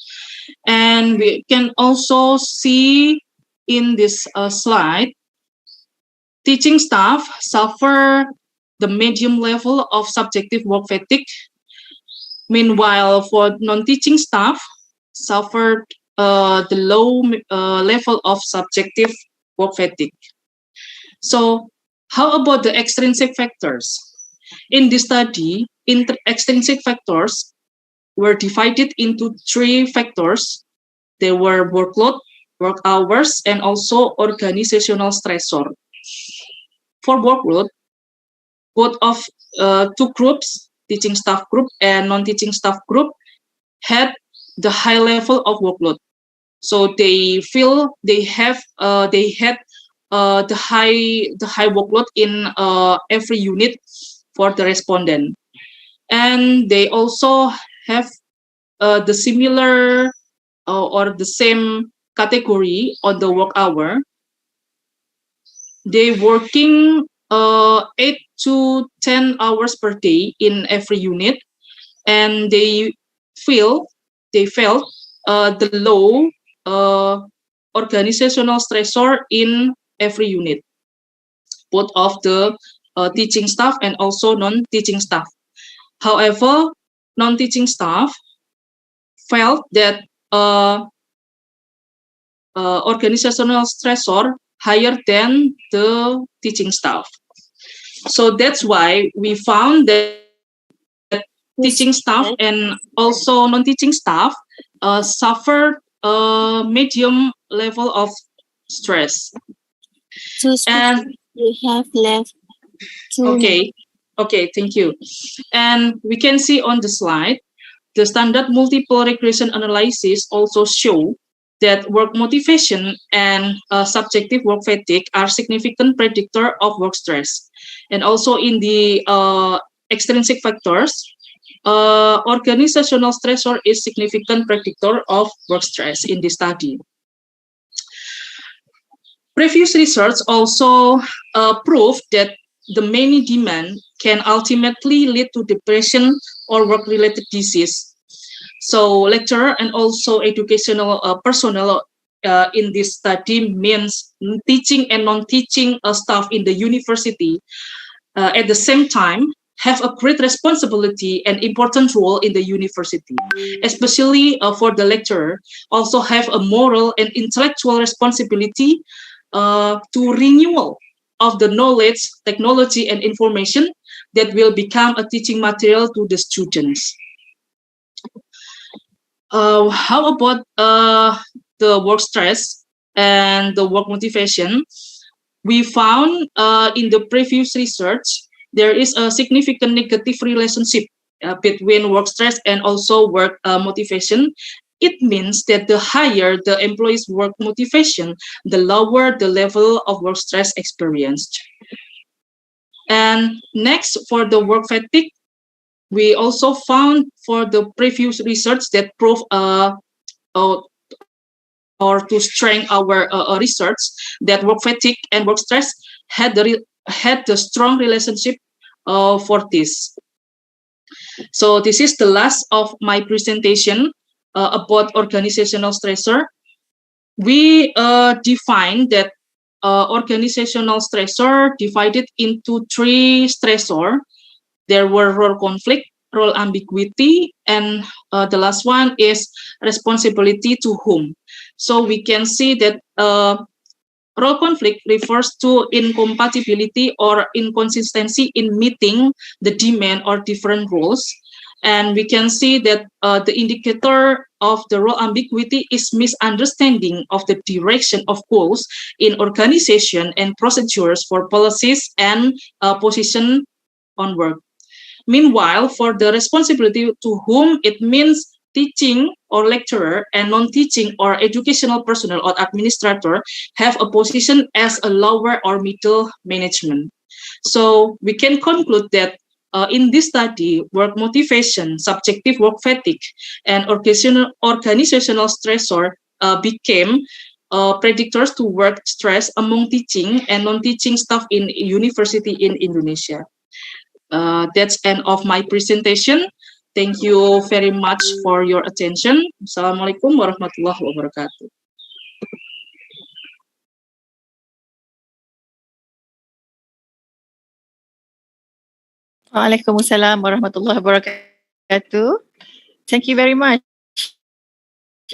And we can also see in this slide, teaching staff suffer the medium level of subjective work fatigue. Meanwhile, for non-teaching staff, suffered the low level of subjective work fatigue. So how about the extrinsic factors? In this study, extrinsic factors were divided into 3 factors. They were workload, work hours, and also organizational stressor. For workload, both of 2 groups, teaching staff group and non-teaching staff group, had the high level of workload. So they feel they had the high workload in every unit for the respondent, and they also have the similar or the same category on the work hour. They working 8 to 10 hours per day in every unit, and they felt the low organizational stressor in every unit, both of the teaching staff and also non-teaching staff. However, non-teaching staff felt that organizational stressor higher than the teaching staff. So that's why we found that teaching staff and also non-teaching staff suffered a medium level of stress. And we have left. Okay, thank you. And we can see on the slide, the standard multiple regression analysis also show that work motivation and subjective work fatigue are significant predictor of work stress. And also in the extrinsic factors, organizational stressor is significant predictor of work stress in this study. Previous research also proved that the many demand can ultimately lead to depression or work-related disease. So lecturer and also educational personnel in this study means teaching and non-teaching staff in the university at the same time have a great responsibility and important role in the university, especially for the lecturer, also have a moral and intellectual responsibility to renewal of the knowledge, technology, and information that will become a teaching material to the students. How about the work stress and the work motivation? We found in the previous research, there is a significant negative relationship between work stress and also work motivation. It means that the higher the employee's work motivation, the lower the level of work stress experienced. And next, for the work fatigue, we also found for the previous research that prove or to strengthen our research that work fatigue and work stress had the strong relationship for this. So this is the last of my presentation about organizational stressor. We define that organizational stressor divided into 3 stressor. There were role conflict, role ambiguity, and the last one is responsibility to whom. So we can see that role conflict refers to incompatibility or inconsistency in meeting the demand or different roles. And we can see that the indicator of the role ambiguity is misunderstanding of the direction of goals in organization and procedures for policies and position on work. Meanwhile, for the responsibility to whom, it means teaching or lecturer and non-teaching or educational personnel or administrator have a position as a lower or middle management. So we can conclude that in this study, work motivation, subjective work fatigue, and organizational stressor became predictors to work stress among teaching and non-teaching staff in university in Indonesia. That's end of my presentation. Thank you very much for your attention. Assalamualaikum warahmatullahi wabarakatuh. Waalaikumsalam warahmatullahi wabarakatuh. Thank you very much,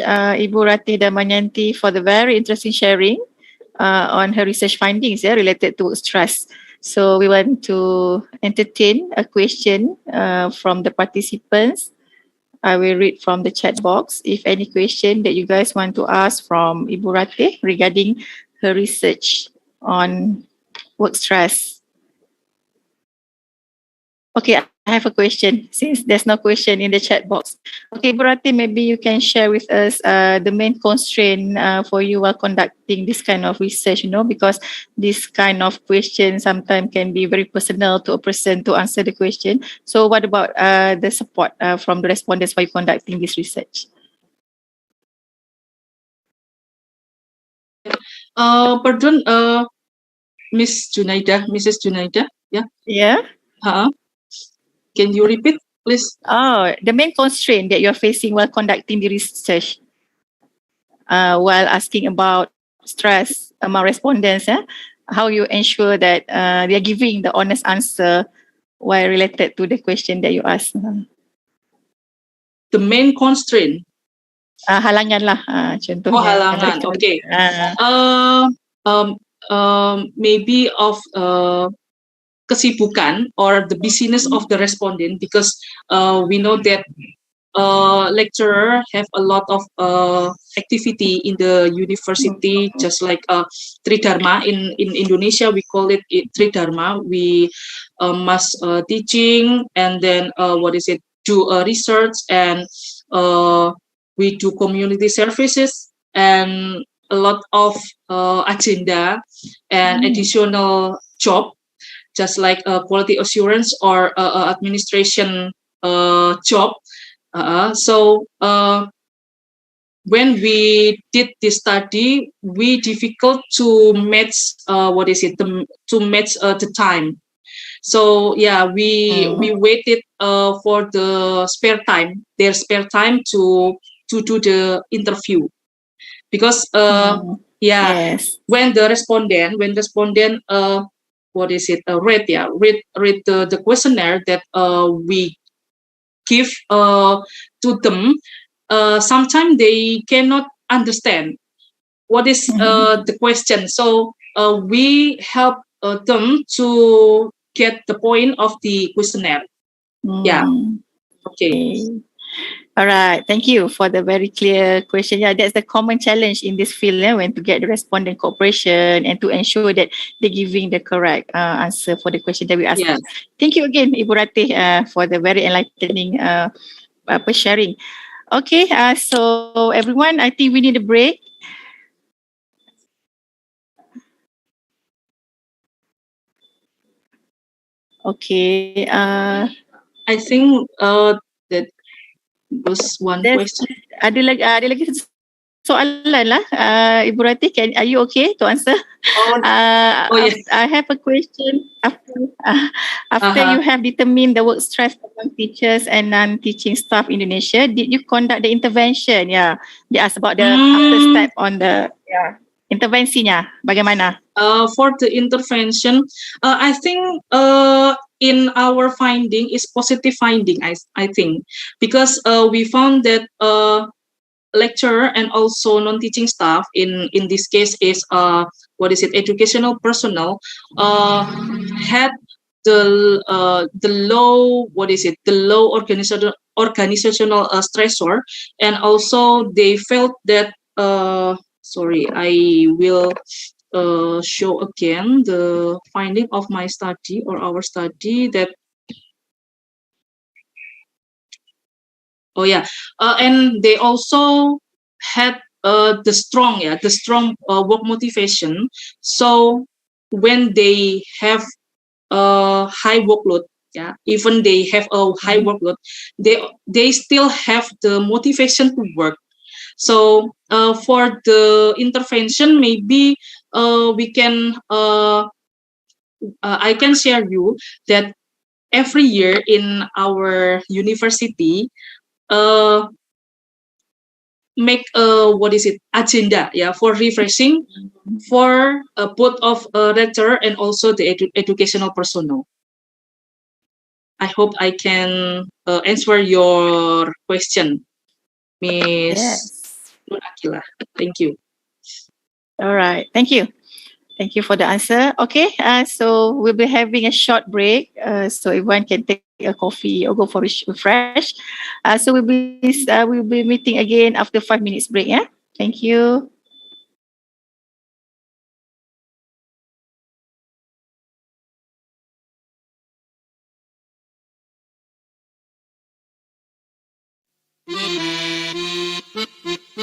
Ibu Ratih Damayanti, for the very interesting sharing on her research findings related to stress. So we want to entertain a question from the participants. I will read from the chat box. If any question that you guys want to ask from Ibu Ratih regarding her research on work stress. Okay, have a question since there's no question in the chat box. Okay, Ibu Ratih, maybe you can share with us the main constraint for you while conducting this kind of research, because this kind of question sometimes can be very personal to a person to answer the question. So what about the support from the respondents while conducting this research? Pardon, Mrs. Junaida, yeah? Yeah. Can you repeat, please? Oh, the main constraint that you're facing while conducting the research, while asking about stress among respondents, how you ensure that they are giving the honest answer while related to the question that you asked. The main constraint? Halangan lah, contohnya. Oh, halangan, okay. Maybe of kesibukan or the busyness of the respondent, because we know that lecturer have a lot of activity in the university, just like Tridharma in Indonesia. We call it Tridharma. We must teaching, and then do research, and we do community services, and a lot of agenda and additional job, just like quality assurance or administration job. So when we did this study, we difficult to match to match the time. So yeah, we waited for the their spare time to do the interview, because when the respondent read the questionnaire that we give to them, sometimes they cannot understand what is the question. So we help them to get the point of the questionnaire. Yeah. Okay. All right. Thank you for the very clear question. Yeah, that's the common challenge in this field, when to get the respondent cooperation and to ensure that they're giving the correct answer for the question that we asked. Yes. Thank you again, Ibu Ratih, for the very enlightening sharing. Okay. So everyone, I think we need a break. Okay. I think that was one question. Ada lagi soalan lah, Ibu Ratih. Are you okay to answer? Yes. I have a question. After you have determined the work stress among teachers and non-teaching staff in Indonesia, did you conduct the intervention? Yeah, they asked about the after step on the intervensinya. Bagaimana? For the intervention, I think in our finding is positive finding. I think, because we found that lecturer and also non-teaching staff in this case is educational personnel had the low organizational stressor, and also they felt that I will show again the finding of my study or our study that and they also had the strong work motivation. So when they have high workload, even they have a high workload, they still have the motivation to work. So for the intervention, maybe we can I can share you that every year in our university make agenda for refreshing for both of lecturer and also the educational personnel. I hope I can answer your question, Miss Nur Akila. Thank you. All right. Thank you. Thank you for the answer. Okay. So we'll be having a short break. So everyone can take a coffee or go for refresh. So we'll be meeting again after 5 minutes break. Yeah. Thank you.